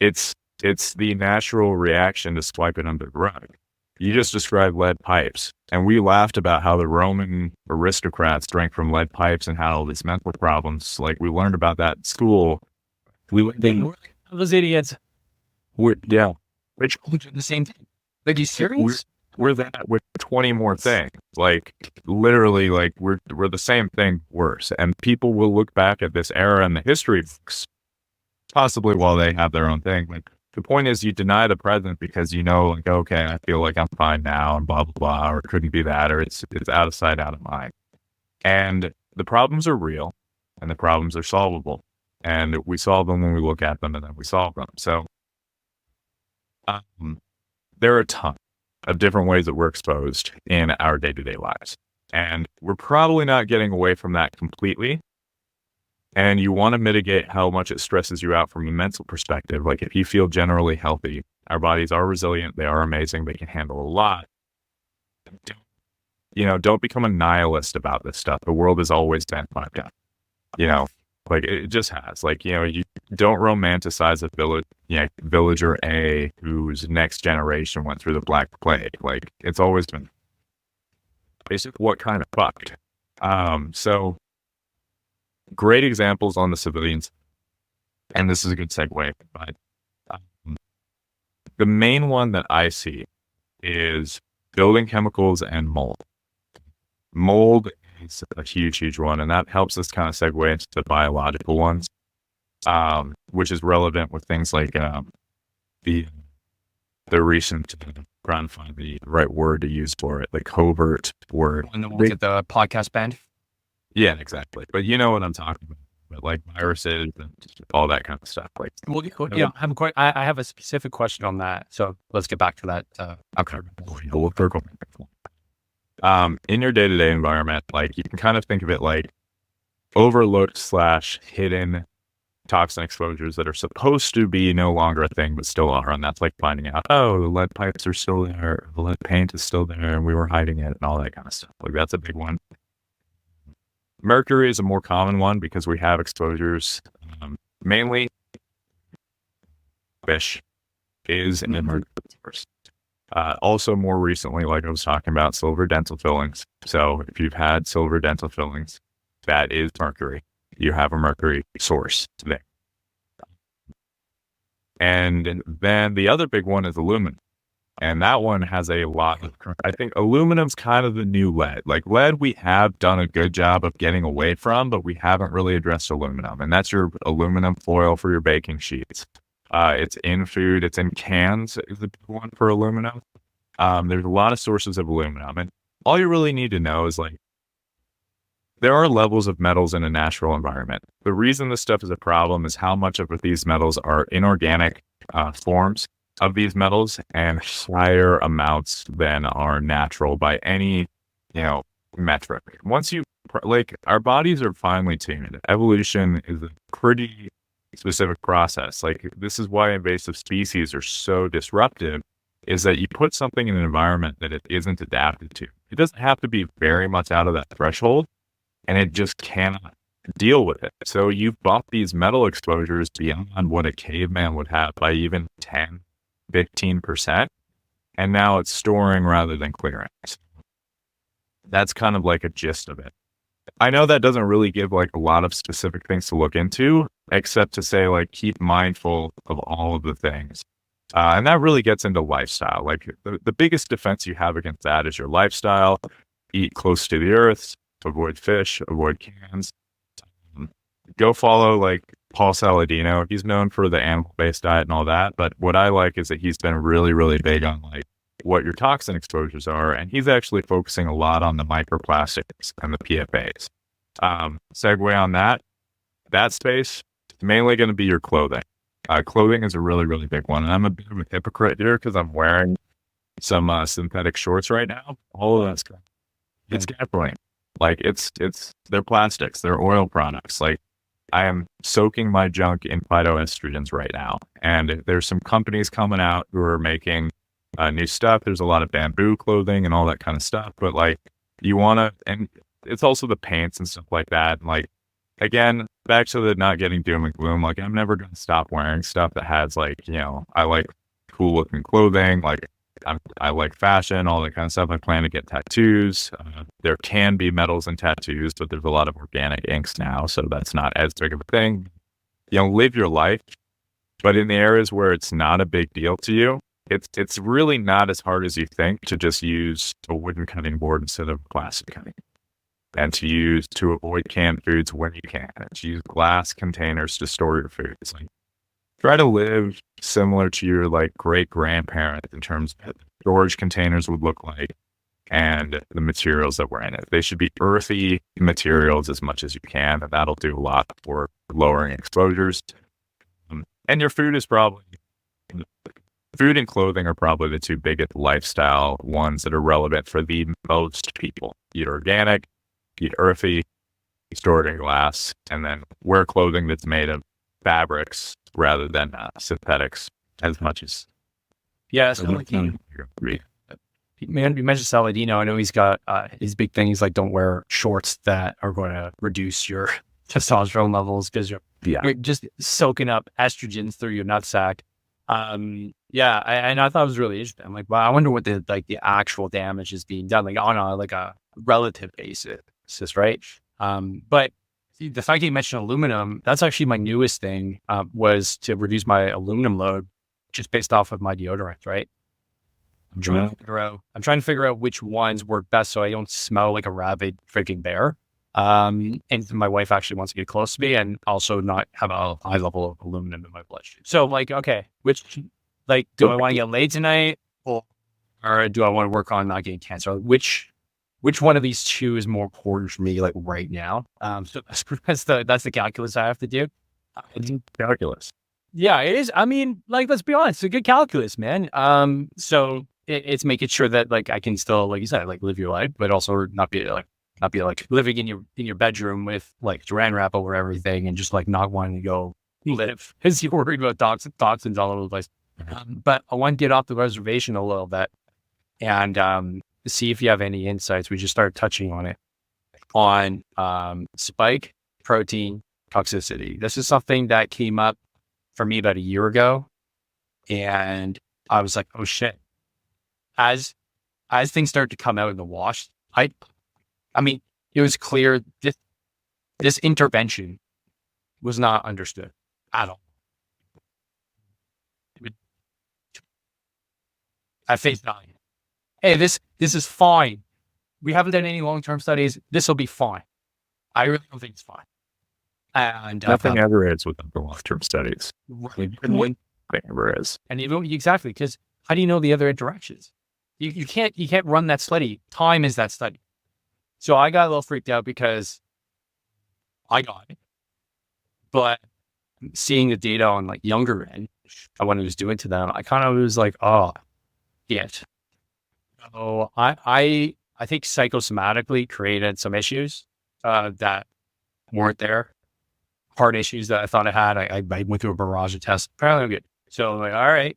Speaker 2: it's the natural reaction to swipe it under the rug. You just described lead pipes, and we laughed about how the Roman aristocrats drank from lead pipes and had all these mental problems. Like we learned about that in school.
Speaker 3: Those idiots.
Speaker 2: We're
Speaker 3: doing the same thing. Like, you serious?
Speaker 2: We're that with 20 more things. Like literally, like we're the same thing worse. And people will look back at this era in the history books, possibly while they have their own thing. Like the point is, you deny the present because like, okay, I feel like I'm fine now, and blah blah blah, or it couldn't be that, or it's out of sight, out of mind. And the problems are real, and the problems are solvable, and we solve them when we look at them, and then we solve them. So there are a ton of different ways that we're exposed in our day-to-day lives, and we're probably not getting away from that completely. And you want to mitigate how much it stresses you out from a mental perspective. Like if you feel generally healthy, our bodies are resilient, they are amazing, they can handle a lot. Don't become a nihilist about this stuff. The world has always been fucked up. Like it just has. Like, you don't romanticize a villager A whose next generation went through the Black Plague. Like it's always been basically what kind of fucked. So great examples on the civilians, and this is a good segue, but the main one that I see is building chemicals and mold. Mold is a huge one, and that helps us kind of segue into the biological ones, which is relevant with things like the recent, trying to find the right word to use for it, the covert word.
Speaker 3: And then we'll get the podcast banned.
Speaker 2: Yeah, exactly. But you know what I'm talking about. But like viruses and all that kind of stuff. Like,
Speaker 3: I have a specific question on that. So let's get back to that.
Speaker 2: Okay. We'll circle back. In your day-to-day environment, like you can kind of think of it like overlooked / hidden toxin exposures that are supposed to be no longer a thing, but still are. And that's like finding out, the lead pipes are still there, the lead paint is still there, and we were hiding it and all that kind of stuff. Like that's a big one. Mercury is a more common one because we have exposures, mainly fish is an mercury source. Also more recently, like I was talking about, silver dental fillings. So if you've had silver dental fillings, that is mercury. You have a mercury source there. And then the other big one is aluminum. And that one has a lot of, I think aluminum's kind of the new lead. Like lead, we have done a good job of getting away from, but we haven't really addressed aluminum. And that's your aluminum foil for your baking sheets. It's in food, it's in cans is the big one for aluminum. There's a lot of sources of aluminum. And all you really need to know is like, there are levels of metals in a natural environment. The reason this stuff is a problem is how much of these metals are inorganic forms of these metals and higher amounts than are natural by any, metric. Once you, like, our bodies are finely tuned. Evolution is a pretty specific process. Like, this is why invasive species are so disruptive, is that you put something in an environment that it isn't adapted to. It doesn't have to be very much out of that threshold, and it just cannot deal with it. So you've bumped these metal exposures beyond what a caveman would have by even 10-15%, and now it's storing rather than clearing. That's kind of like a gist of it. I know that doesn't really give like a lot of specific things to look into, except to say like keep mindful of all of the things. And that really gets into lifestyle. Like the biggest defense you have against that is your lifestyle. Eat close to the earth, avoid fish, avoid cans. go follow like Paul Saladino. He's known for the animal-based diet and all that. But what I like is that he's been really, really big on like what your toxin exposures are. And he's actually focusing a lot on the microplastics and the PFAs. Segue on that space, it's mainly going to be your clothing. Clothing is a really, really big one. And I'm a bit of a hypocrite here because I'm wearing some synthetic shorts right now. All of that's it's gasoline. Like they're plastics, they're oil products. Like I am soaking my junk in phytoestrogens right now. And there's some companies coming out who are making new stuff. There's a lot of bamboo clothing and all that kind of stuff. But like you want to, and it's also the pants and stuff like that. And like, again, back to the not getting doom and gloom. Like I'm never going to stop wearing stuff that has like, I like cool looking clothing. Like I like fashion, all that kind of stuff. I plan to get tattoos. There can be metals in tattoos, but there's a lot of organic inks now, so that's not as big of a thing. Live your life, but in the areas where it's not a big deal to you, it's really not as hard as you think to just use a wooden cutting board instead of plastic cutting, and to avoid canned foods when you can, and to use glass containers to store your food. It's like, try to live similar to your like great grandparent in terms of what storage containers would look like and the materials that were in it. They should be earthy materials as much as you can, and that'll do a lot for lowering exposures. And your food and clothing are probably the two biggest lifestyle ones that are relevant for the most people. Eat organic, eat earthy, store it in glass, and then wear clothing that's made of fabrics rather than synthetics as much as.
Speaker 3: Yeah, Saladino. Man, you mentioned Saladino. I know he's got his big thing. He's like, don't wear shorts that are going to reduce your testosterone levels because you're just soaking up estrogens through your nutsack. And I thought it was really interesting. I'm like, wow, I wonder what the actual damage is being done, like on a relative basis, right? But the fact that you mentioned aluminum, that's actually my newest thing, was to reduce my aluminum load just based off of my deodorant, right? I'm trying to figure out which ones work best so I don't smell like a rabid freaking bear. And my wife actually wants to get close to me and also not have a high level of aluminum in my bloodstream. So I'm like, okay, do I want to get laid tonight or do I want to work on not getting cancer? Which one of these two is more important for me, like right now? So that's the calculus I have to do.
Speaker 2: Calculus.
Speaker 3: Yeah, it is. I mean, like, let's be honest, it's a good calculus, man. So it's making sure that like I can still, like you said, like live your life, but also not be like living in your bedroom with like Saran wrap over everything and just like not wanting to go live because you're worried about toxins all over the place. But I want to get off the reservation a little bit and see if you have any insights. We just started touching on it on spike protein toxicity. This is something that came up for me about a year ago, and I was like, oh shit. As things started to come out in the wash, I mean, it was clear this intervention was not understood at all. At face value. Hey, this is fine. We haven't done any long-term studies. This will be fine. I really don't think it's fine. And
Speaker 2: nothing ever is without the long-term studies.
Speaker 3: Right.
Speaker 2: Nothing ever is.
Speaker 3: And exactly, because how do you know the other interactions? You can't run that study. Time is that study. So I got a little freaked out because I got it. But seeing the data on like younger men and what it was doing to them, I kind of was like, oh, shit. So I think psychosomatically created some issues that weren't there. Heart issues that I thought I had. I went through a barrage of tests. Apparently I'm good. So I'm like, all right.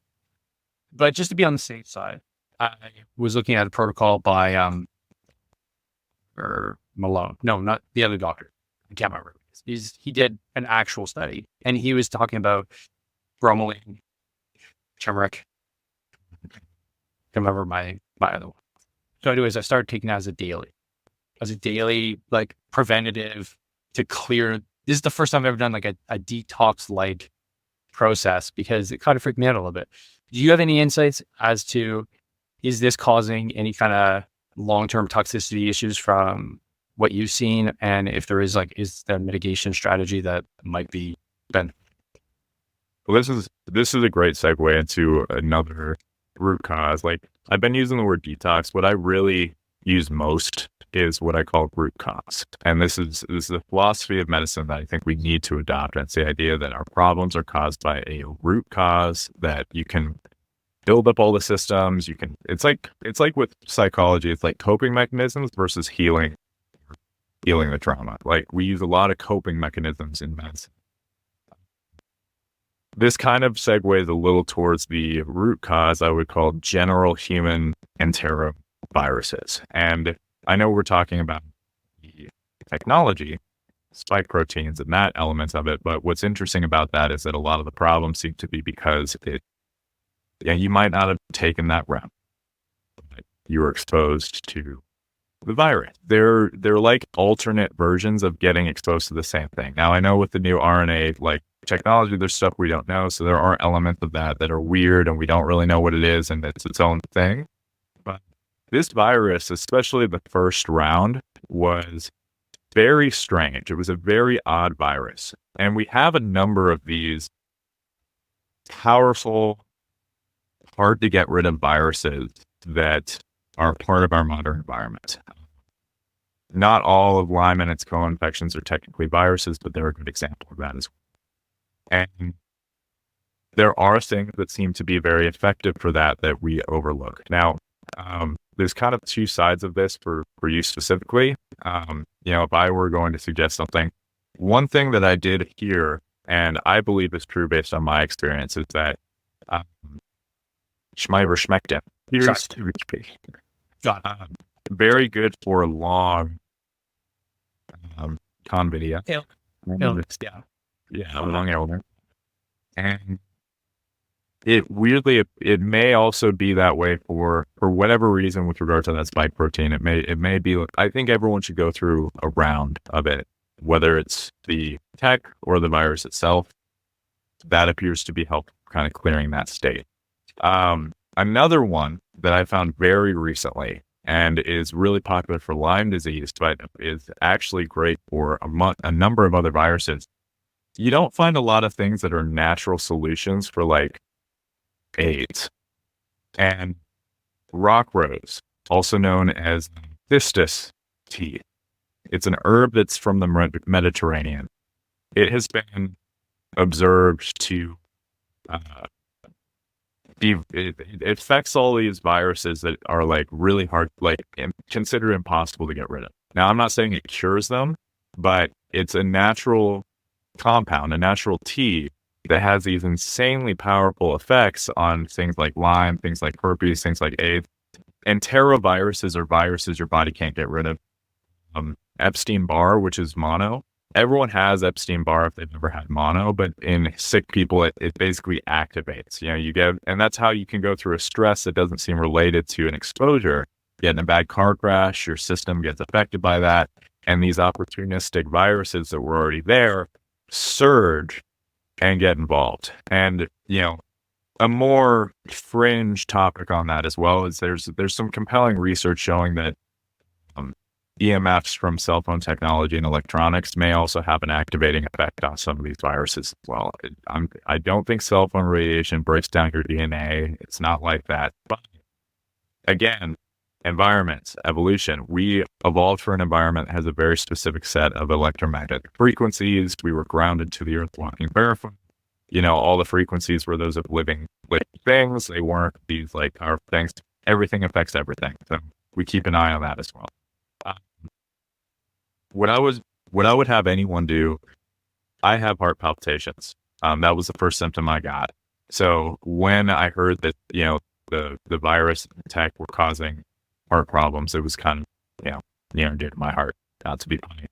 Speaker 3: But just to be on the safe side, I was looking at a protocol by or Malone. No, not the other doctor. I can't remember. He did an actual study, and he was talking about bromelain, turmeric. I can't remember my other one. So anyways, I started taking that as a daily like preventative to clear. This is the first time I've ever done like a detox like process because it kind of freaked me out a little bit. Do you have any insights as to, is this causing any kind of long-term toxicity issues from what you've seen, and if there is is there a mitigation strategy that might be been?
Speaker 2: Well, this is a great segue into another root cause. Like, I've been using the word detox. What I really use most is what I call root cause. And this is a philosophy of medicine that I think we need to adopt. It's the idea that our problems are caused by a root cause, that you can build up all the systems. It's like with psychology, it's like coping mechanisms versus healing the trauma. Like, we use a lot of coping mechanisms in medicine. This kind of segues a little towards the root cause I would call general human enteroviruses. And I know we're talking about the technology, spike proteins and that element of it, but what's interesting about that is that a lot of the problems seem to be because you might not have taken that route. You were exposed to the virus. They're like alternate versions of getting exposed to the same thing. Now, I know with the new RNA technology, there's stuff we don't know, so there are elements of that are weird and we don't really know what it is, and it's its own thing. But this virus, especially the first round, was very strange. It was a very odd virus, and we have a number of these powerful, hard to get rid of viruses that are part of our modern environment. Not all of Lyme and its co-infections are technically viruses, but they're a good example of that as well. And there are things that seem to be very effective for that we overlook. Now, there's kind of two sides of this for you specifically. If I were going to suggest something, one thing that I did hear, and I believe is true based on my experience, is that Schmeiber-Schmeckten appears to be very good for long convidia. Long illness. And it may also be that way for whatever reason with regard to that spike protein. It may be, I think everyone should go through a round of it, whether it's the tech or the virus itself. That appears to be helpful, kind of clearing that state. Another one that I found very recently and is really popular for Lyme disease, but is actually great for a number of other viruses. You don't find a lot of things that are natural solutions for AIDS. And rock rose, also known as cistus tea. It's an herb that's from the Mediterranean. It has been observed to it affects all these viruses that are really hard, considered impossible to get rid of. Now, I'm not saying it cures them, but it's a natural compound, a natural tea that has these insanely powerful effects on things like Lyme, things like herpes, things like AIDS. Enteroviruses are viruses your body can't get rid of. Epstein-Barr, which is mono. Everyone has Epstein-Barr if they've ever had mono, but in sick people, it basically activates. And that's how you can go through a stress that doesn't seem related to an exposure. You get in a bad car crash, your system gets affected by that, and these opportunistic viruses that were already there surge and get involved. And, a more fringe topic on that as well is there's some compelling research showing that EMFs from cell phone technology and electronics may also have an activating effect on some of these viruses as well. I don't think cell phone radiation breaks down your DNA. It's not like that. But again, environments, evolution. We evolved for an environment that has a very specific set of electromagnetic frequencies. We were grounded to the earth walking barefoot. All the frequencies were those of living things. They weren't these our things. Everything affects everything. So we keep an eye on that as well. What I would have anyone do, I have heart palpitations. That was the first symptom I got. So when I heard that, the virus attack were causing heart problems, it was kind of, near and dear to my heart, not to be funny.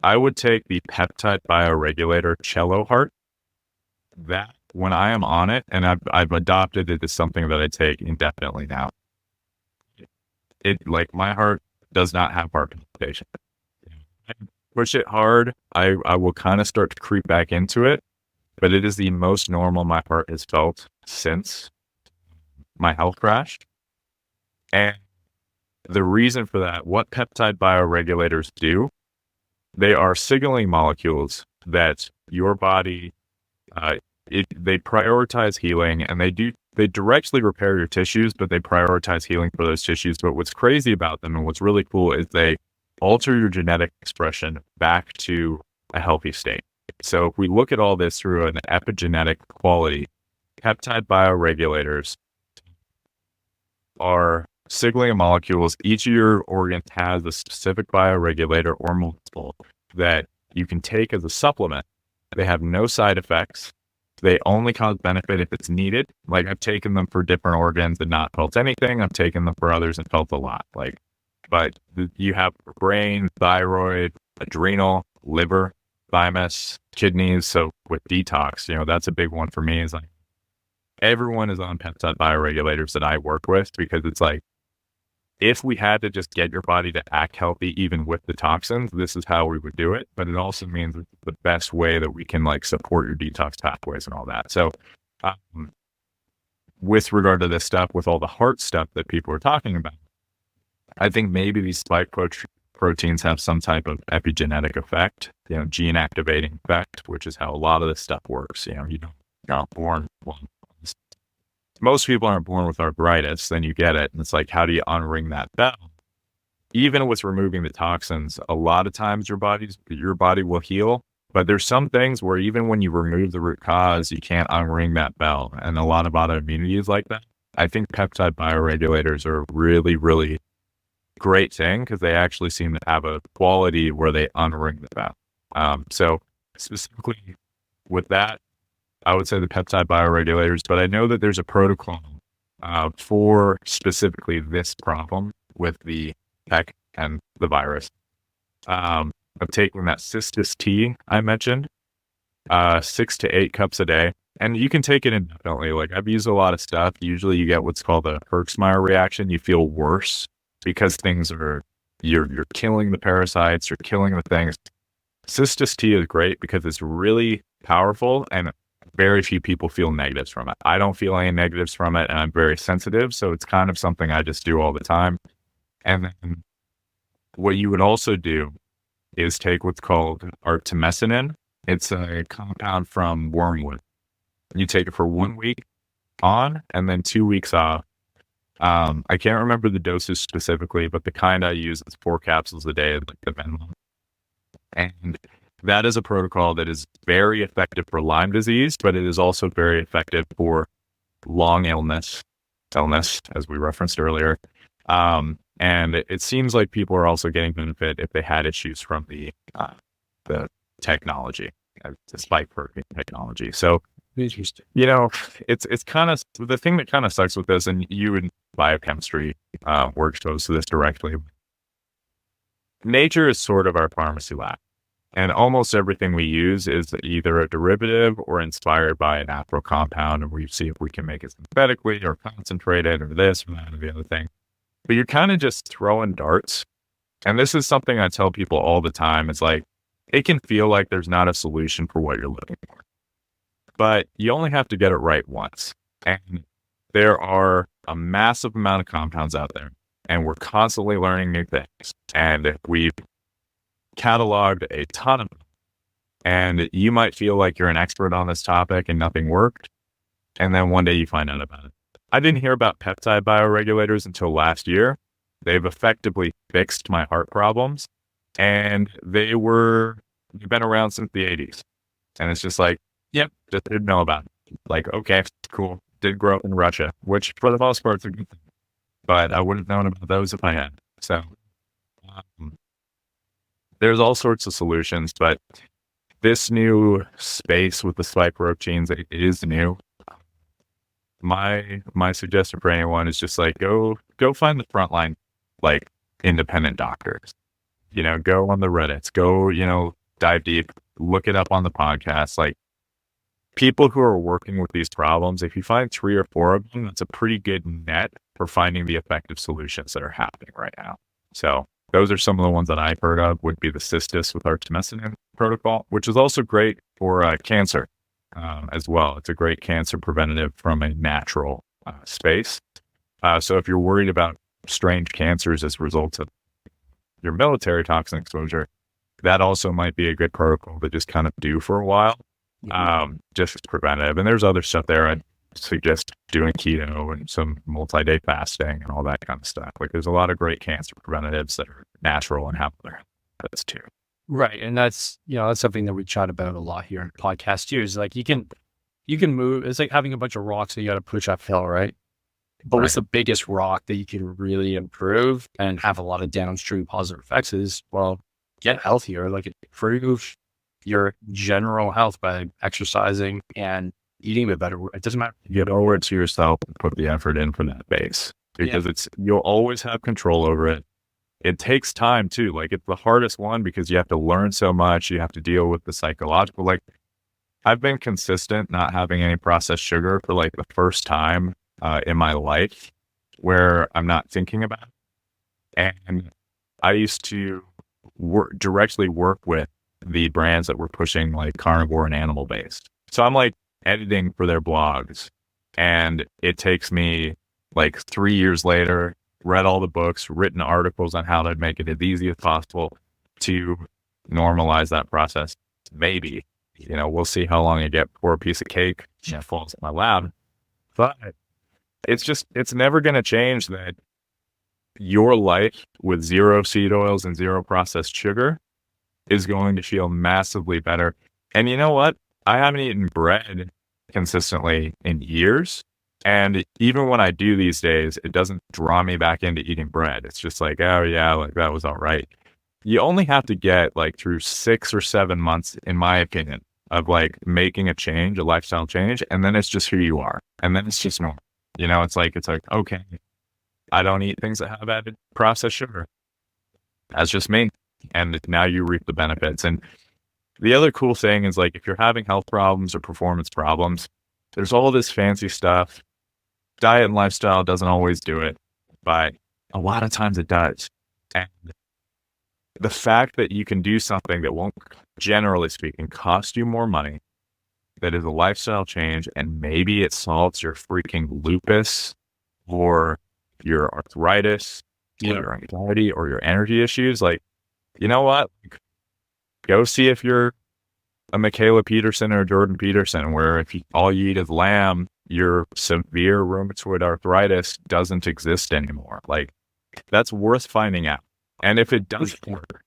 Speaker 2: I would take the peptide bioregulator Cello Heart. That, when I am on it, and I've adopted it as something that I take indefinitely now. My heart does not have heart palpitation. I push it hard, I will kind of start to creep back into it, but it is the most normal my heart has felt since my health crash. And the reason for that, what peptide bioregulators do, they are signaling molecules that your body, they prioritize healing, and they directly repair your tissues, but they prioritize healing for those tissues. But what's crazy about them and what's really cool is they alter your genetic expression back to a healthy state. So if we look at all this through an epigenetic quality, peptide bioregulators are signaling molecules. Each of your organs has a specific bioregulator or multiple that you can take as a supplement. They have no side effects. They only cause benefit if it's needed. Like, I've taken them for different organs and not felt anything. I've taken them for others and felt a lot. But you have brain, thyroid, adrenal, liver, thymus, kidneys. So with detox, that's a big one for me, is like, everyone is on peptide bioregulators that I work with, because it's like, if we had to just get your body to act healthy, even with the toxins, this is how we would do it. But it also means it's the best way that we can support your detox pathways and all that. So with regard to this stuff, with all the heart stuff that people are talking about, I think maybe these spike proteins have some type of epigenetic effect, gene activating effect, which is how a lot of this stuff works. You're not born, most people aren't born with arthritis, then you get it. And it's like, how do you unring that bell? Even with removing the toxins, a lot of times your body will heal. But there's some things where even when you remove the root cause, you can't unring that bell. And a lot of autoimmunity is like that. I think peptide bioregulators are a really, really great thing, because they actually seem to have a quality where they unring the bell. So specifically with that, I would say the peptide bioregulators, but I know that there's a protocol for specifically this problem with the PEC and the virus, of taking that Cystis tea I mentioned, 6 to 8 cups a day. And you can take it indefinitely. Like, I've used a lot of stuff. Usually you get what's called a Herxheimer reaction. You feel worse because you're killing the parasites, you're killing the things. Cystis tea is great because it's really powerful, and very few people feel negatives from it. I don't feel any negatives from it, and I'm very sensitive. So it's kind of something I just do all the time. And then what you would also do is take what's called artemisinin. It's a compound from wormwood. You take it for 1 week on and then 2 weeks off. I can't remember the doses specifically, but the kind I use is 4 capsules a day, like the minimum. And that is a protocol that is very effective for Lyme disease, but it is also very effective for long illness, as we referenced earlier. And it seems like people are also getting benefit if they had issues from the technology, the spike protein technology. So, it's kind of the thing that kind of sucks with this, and you in biochemistry were exposed to this directly. Nature is sort of our pharmacy lab. And almost everything we use is either a derivative or inspired by a natural compound, and we see if we can make it synthetically or concentrated or this or that or the other thing. But you're kind of just throwing darts. And this is something I tell people all the time. It's like, it can feel like there's not a solution for what you're looking for. But you only have to get it right once. And there are a massive amount of compounds out there, and we're constantly learning new things. And we've cataloged a ton of them. And you might feel like you're an expert on this topic and nothing worked. And then one day you find out about it. I didn't hear about peptide bioregulators until last year. They've effectively fixed my heart problems. And they've been around since the 80s. And it's just like, yep, just didn't know about it. Like, okay, cool. Did grow up in Russia, which for the most part is a good thing. But I wouldn't have known about those if I had. So, there's all sorts of solutions, but this new space with the spike proteins, it is new. My suggestion for anyone is just like, go find the frontline, like, independent doctors. Go on the Reddits, go, dive deep, look it up on the podcast. Like, people who are working with these problems, if you find 3 or 4 of them, that's a pretty good net for finding the effective solutions that are happening right now. So those are some of the ones that I've heard of, would be the Cystis with artemisinin protocol, which is also great for cancer as well. It's a great cancer preventative from a natural space. So if you're worried about strange cancers as a result of your military toxin exposure, that also might be a good protocol to just kind of do for a while, just as preventative. And there's other stuff there. I'd suggest doing keto and some multi-day fasting and all that kind of stuff. Like there's a lot of great cancer preventatives that are natural and have their benefits too.
Speaker 3: Right. And that's, that's something that we chat about a lot here in the podcast too, is like you can move. It's like having a bunch of rocks that you got to push uphill, right? But what's the biggest rock that you can really improve and have a lot of downstream positive effects is, well, get healthier, like improve your general health by exercising and eating a bit better. It doesn't matter.
Speaker 2: You owe it to yourself to put the effort in for that base, because you'll always have control over it. It takes time too. Like it's the hardest one because you have to learn so much. You have to deal with the psychological, like I've been consistent not having any processed sugar for like the first time in my life where I'm not thinking about it. And I used to directly work with the brands that were pushing like carnivore and animal based. So I'm like editing for their blogs, and it takes me like 3 years later, read all the books, written articles on how to make it as easy as possible to normalize that process. Maybe, we'll see how long I get for a piece of cake that falls in my lab. But it's never going to change that your life with 0 seed oils and 0 processed sugar is going to feel massively better. And you know what? I haven't eaten bread consistently in years. And even when I do these days, it doesn't draw me back into eating bread. It's just like, oh yeah, like that was all right. You only have to get like through 6 or 7 months, in my opinion, of like making a change, a lifestyle change. And then it's just who you are. And then it's just normal. It's like, okay, I don't eat things that have added processed sugar. That's just me. And now you reap the benefits. And the other cool thing is like, if you're having health problems or performance problems, there's all this fancy stuff. Diet and lifestyle doesn't always do it, but a lot of times it does. And the fact that you can do something that won't, generally speaking, cost you more money, that is a lifestyle change, and maybe it solves your freaking lupus or your arthritis or your anxiety or your energy issues. Like, you know what? Go see if you're a Michaela Peterson or a Jordan Peterson, where if all you eat is lamb, your severe rheumatoid arthritis doesn't exist anymore. Like, that's worth finding out. And if it doesn't work,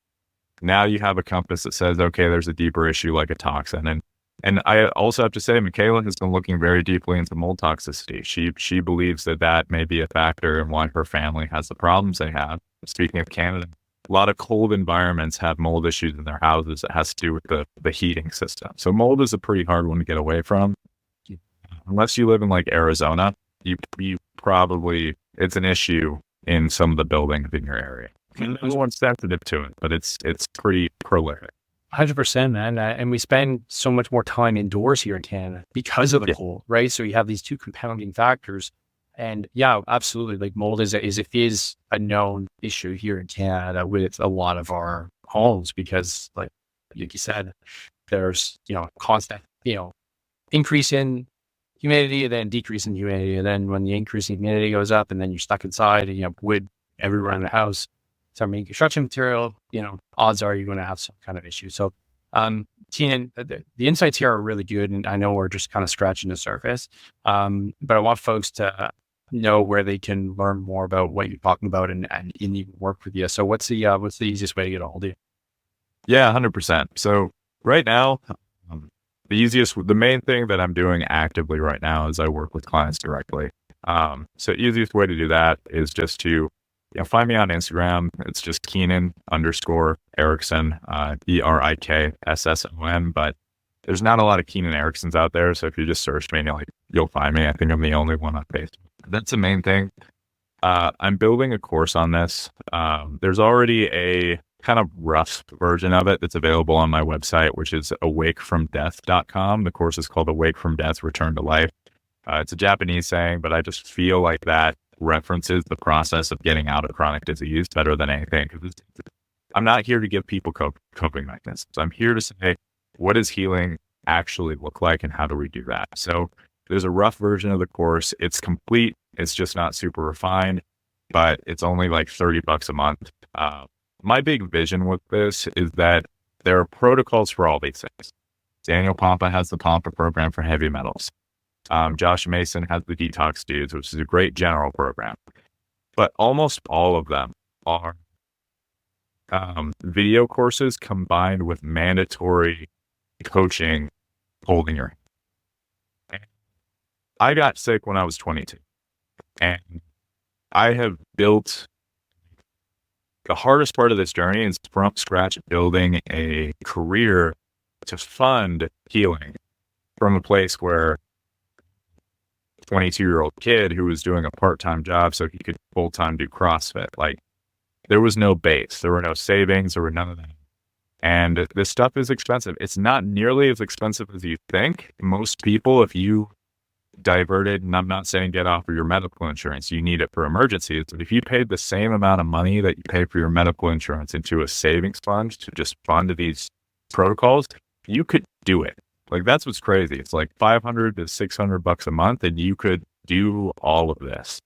Speaker 2: now you have a compass that says, okay, there's a deeper issue like a toxin. And I also have to say, Michaela has been looking very deeply into mold toxicity. She believes that may be a factor in why her family has the problems they have. Speaking of Canada, a lot of cold environments have mold issues in their houses that has to do with the heating system. So mold is a pretty hard one to get away from. Unless you live in like Arizona, you probably, it's an issue in some of the buildings in your area. And everyone's sensitive to it, but it's pretty prolific.
Speaker 3: 100%, man. And we spend so much more time indoors here in Canada because of the cold, right? So you have these two compounding factors. And yeah, absolutely. Like mold is a known issue here in Canada with a lot of our homes because like you said, there's, constant, increase in humidity and then decrease in humidity. And then when the increase in humidity goes up and then you're stuck inside and you have wood everywhere in the house, start making construction material, odds are you're going to have some kind of issue. So, Keenan, the insights here are really good. And I know we're just kind of scratching the surface. But I want folks to know where they can learn more about what you're talking about and even work with you. So what's the easiest way to get a hold of you?
Speaker 2: Yeah, 100%. So right now, the main thing that I'm doing actively right now is I work with clients directly. So easiest way to do that is just to find me on Instagram. It's just Keenan_Eriksson, ERIKSSON. But there's not a lot of Keenan Erikssons out there. So if you just search me, you'll find me. I think I'm the only one on Facebook. That's the main thing. I'm building a course on this. There's already a kind of rough version of it that's available on my website, which is awakefromdeath.com. The course is called Awake from Death, Return to Life. It's a Japanese saying, but I just feel like that references the process of getting out of chronic disease better than anything. I'm not here to give people coping mechanisms. I'm here to say, what does healing actually look like and how do we do that? So there's a rough version of the course. It's complete. It's just not super refined. but it's only like $30 a month. My big vision with this is that there are protocols for all these things. Daniel Pompa has the Pompa program for heavy metals. Josh Mason has the Detox Dudes, which is a great general program. But almost all of them are video courses combined with mandatory coaching holding your hand. I got sick when I was 22. And I have built the hardest part of this journey is from scratch building a career to fund healing from a place where 22-year-old kid who was doing a part-time job so he could full-time do CrossFit. Like, there was no base, there were no savings, there were none of that. And this stuff is expensive. It's not nearly as expensive as you think. Most people, if you diverted, and I'm not saying get off of your medical insurance, you need it for emergencies, but if you paid the same amount of money that you pay for your medical insurance into a savings fund to just fund these protocols, you could do it. Like, that's what's crazy. It's like $500 to $600 a month, and you could do all of this.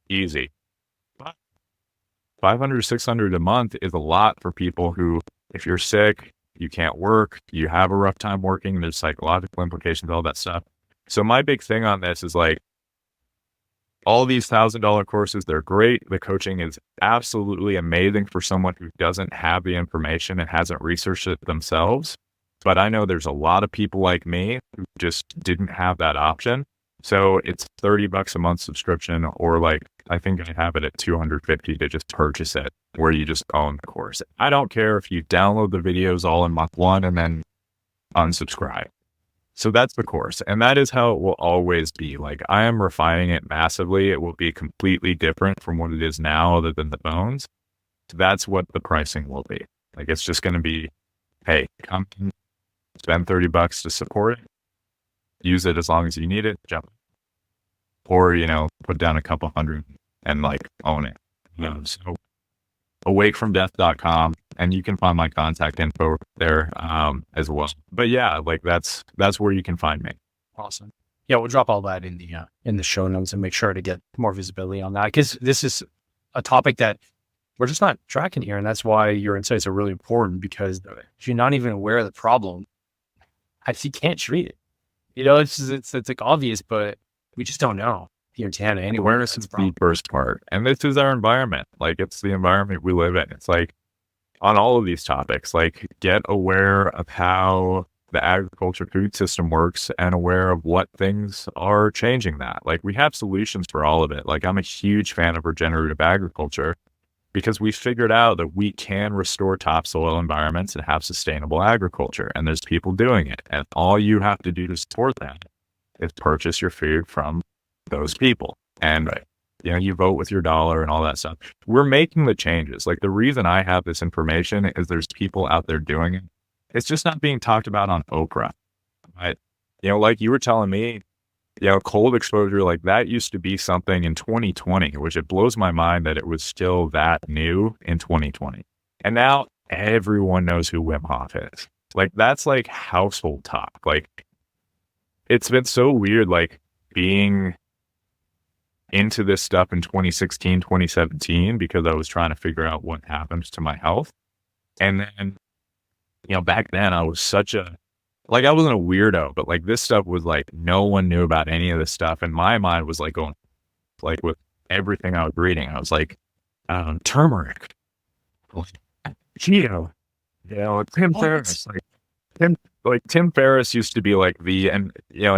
Speaker 2: Easy. But $500 or $600 a month is a lot for people who, if you're sick, you can't work, you have a rough time working, there's psychological implications, all that stuff. So my big thing on this is like, all these $1,000 courses, they're great. The coaching is absolutely amazing for someone who doesn't have the information and hasn't researched it themselves. But I know there's a lot of people like me who just didn't have that option. So it's $30 a month subscription, or like, I think I have it at $250 to just purchase it, where you just own the course. I don't care if you download the videos all in month one and then unsubscribe. So that's the course. And that is how it will always be. Like, I am refining it massively. It will be completely different from what it is now, other than the bones. So that's what the pricing will be. Like, it's just going to be, hey, come in, spend $30 to support it, use it as long as you need it, jump. Or, put down a couple hundred and like own it. So awakefromdeath.com, and you can find my contact info there as well. But yeah, like that's where you can find me.
Speaker 3: Awesome. Yeah, we'll drop all that in the show notes and make sure to get more visibility on that, because this is a topic that we're just not tracking here, and that's why your insights are really important, because if you're not even aware of the problem, you can't treat it. It's like obvious, but we just don't know here in Canada anyway.
Speaker 2: Awareness is the first part. And this is our environment. Like, it's the environment we live in. It's like, on all of these topics, like, get aware of how the agriculture food system works and aware of what things are changing that. Like, we have solutions for all of it. Like, I'm a huge fan of regenerative agriculture because we figured out that we can restore topsoil environments and have sustainable agriculture. And there's people doing it. And all you have to do to support that is purchase your food from those people. And you vote with your dollar and all that stuff. We're making the changes. Like, the reason I have this information is there's people out there doing it. It's just not being talked about on Oprah. Right? Like you were telling me, cold exposure, like that used to be something in 2020, which it blows my mind that it was still that new in 2020. And now everyone knows who Wim Hof is. Like, that's like household talk. Like, it's been so weird, like, being into this stuff in 2016, 2017, because I was trying to figure out what happens to my health. And then, back then I was I wasn't a weirdo, but like, this stuff was like, no one knew about any of this stuff. And my mind was like going, like, with everything I was reading, I was like, turmeric, keto, Tim Ferriss, Tim Ferriss used to be like and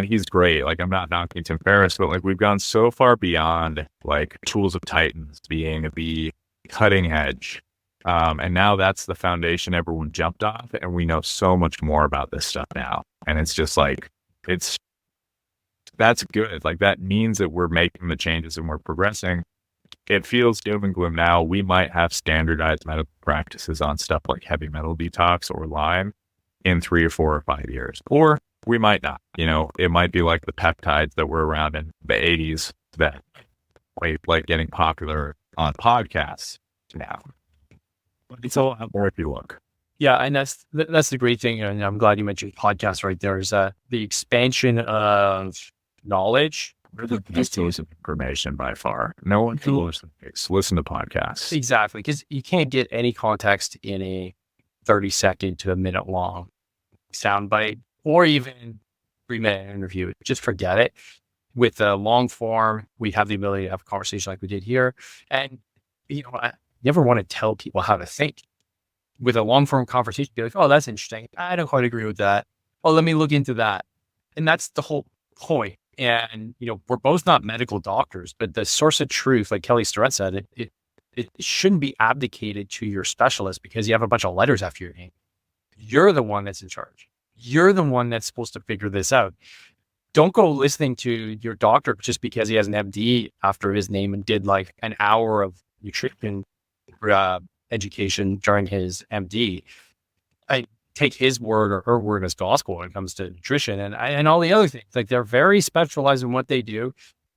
Speaker 2: he's great. Like, I'm not knocking Tim Ferriss, but like, we've gone so far beyond like Tools of Titans being the cutting edge. And now that's the foundation everyone jumped off, and we know so much more about this stuff now. And it's just like, that's good. Like, that means that we're making the changes and we're progressing. It feels doom and gloom now. We might have standardized medical practices on stuff like heavy metal detox or Lyme in 3 or 4 or 5 years, or we might not. It might be like the peptides that were around in the 80s that like getting popular on podcasts now. But it's a lot more if you look.
Speaker 3: Yeah, and that's the great thing, and I'm glad you mentioned podcasts right there, is that the expansion of knowledge
Speaker 2: We're the best source of information by far. No one can listen to podcasts.
Speaker 3: Exactly. Because you can't get any context in a 30-second to a minute long soundbite or even 3-minute interview. Just forget it. With the long form, we have the ability to have a conversation like we did here. And, I never want to tell people how to think. With a long form conversation, be like, oh, that's interesting. I don't quite agree with that. Oh, let me look into that. And that's the whole point. And, we're both not medical doctors, but the source of truth, like Kelly Starrett said, it shouldn't be abdicated to your specialist because you have a bunch of letters after your name. You're the one that's in charge. You're the one that's supposed to figure this out. Don't go listening to your doctor just because he has an MD after his name and did like an hour of nutrition education during his MD. I take his word or her word as gospel when it comes to nutrition and all the other things. Like they're very specialized in what they do,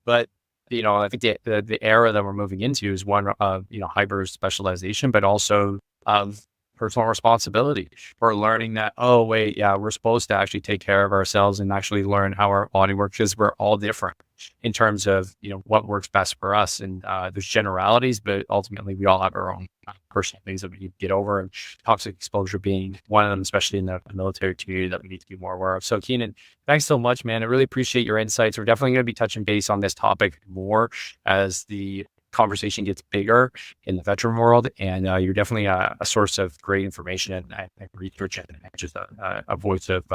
Speaker 3: but I think the era that we're moving into is one of hyper specialization, but also of personal responsibility. We're learning that, oh wait, yeah, we're supposed to actually take care of ourselves and actually learn how our body works because we're all different in terms of what works best for us. And there's generalities, but ultimately we all have our own personal things that we need to get over, and toxic exposure being one of them, especially in the military community, that we need to be more aware of. So Keenan, thanks so much, man. I really appreciate your insights. We're definitely going to be touching base on this topic more as the conversation gets bigger in the veteran world, and you're definitely a source of great information and research, and just a voice of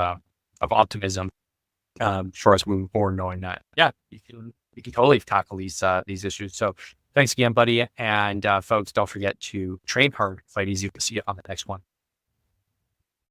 Speaker 3: optimism for us moving forward, knowing that you can totally tackle these issues. So thanks again, buddy, and folks, don't forget to train hard, fight easy. We'll see you on the next one.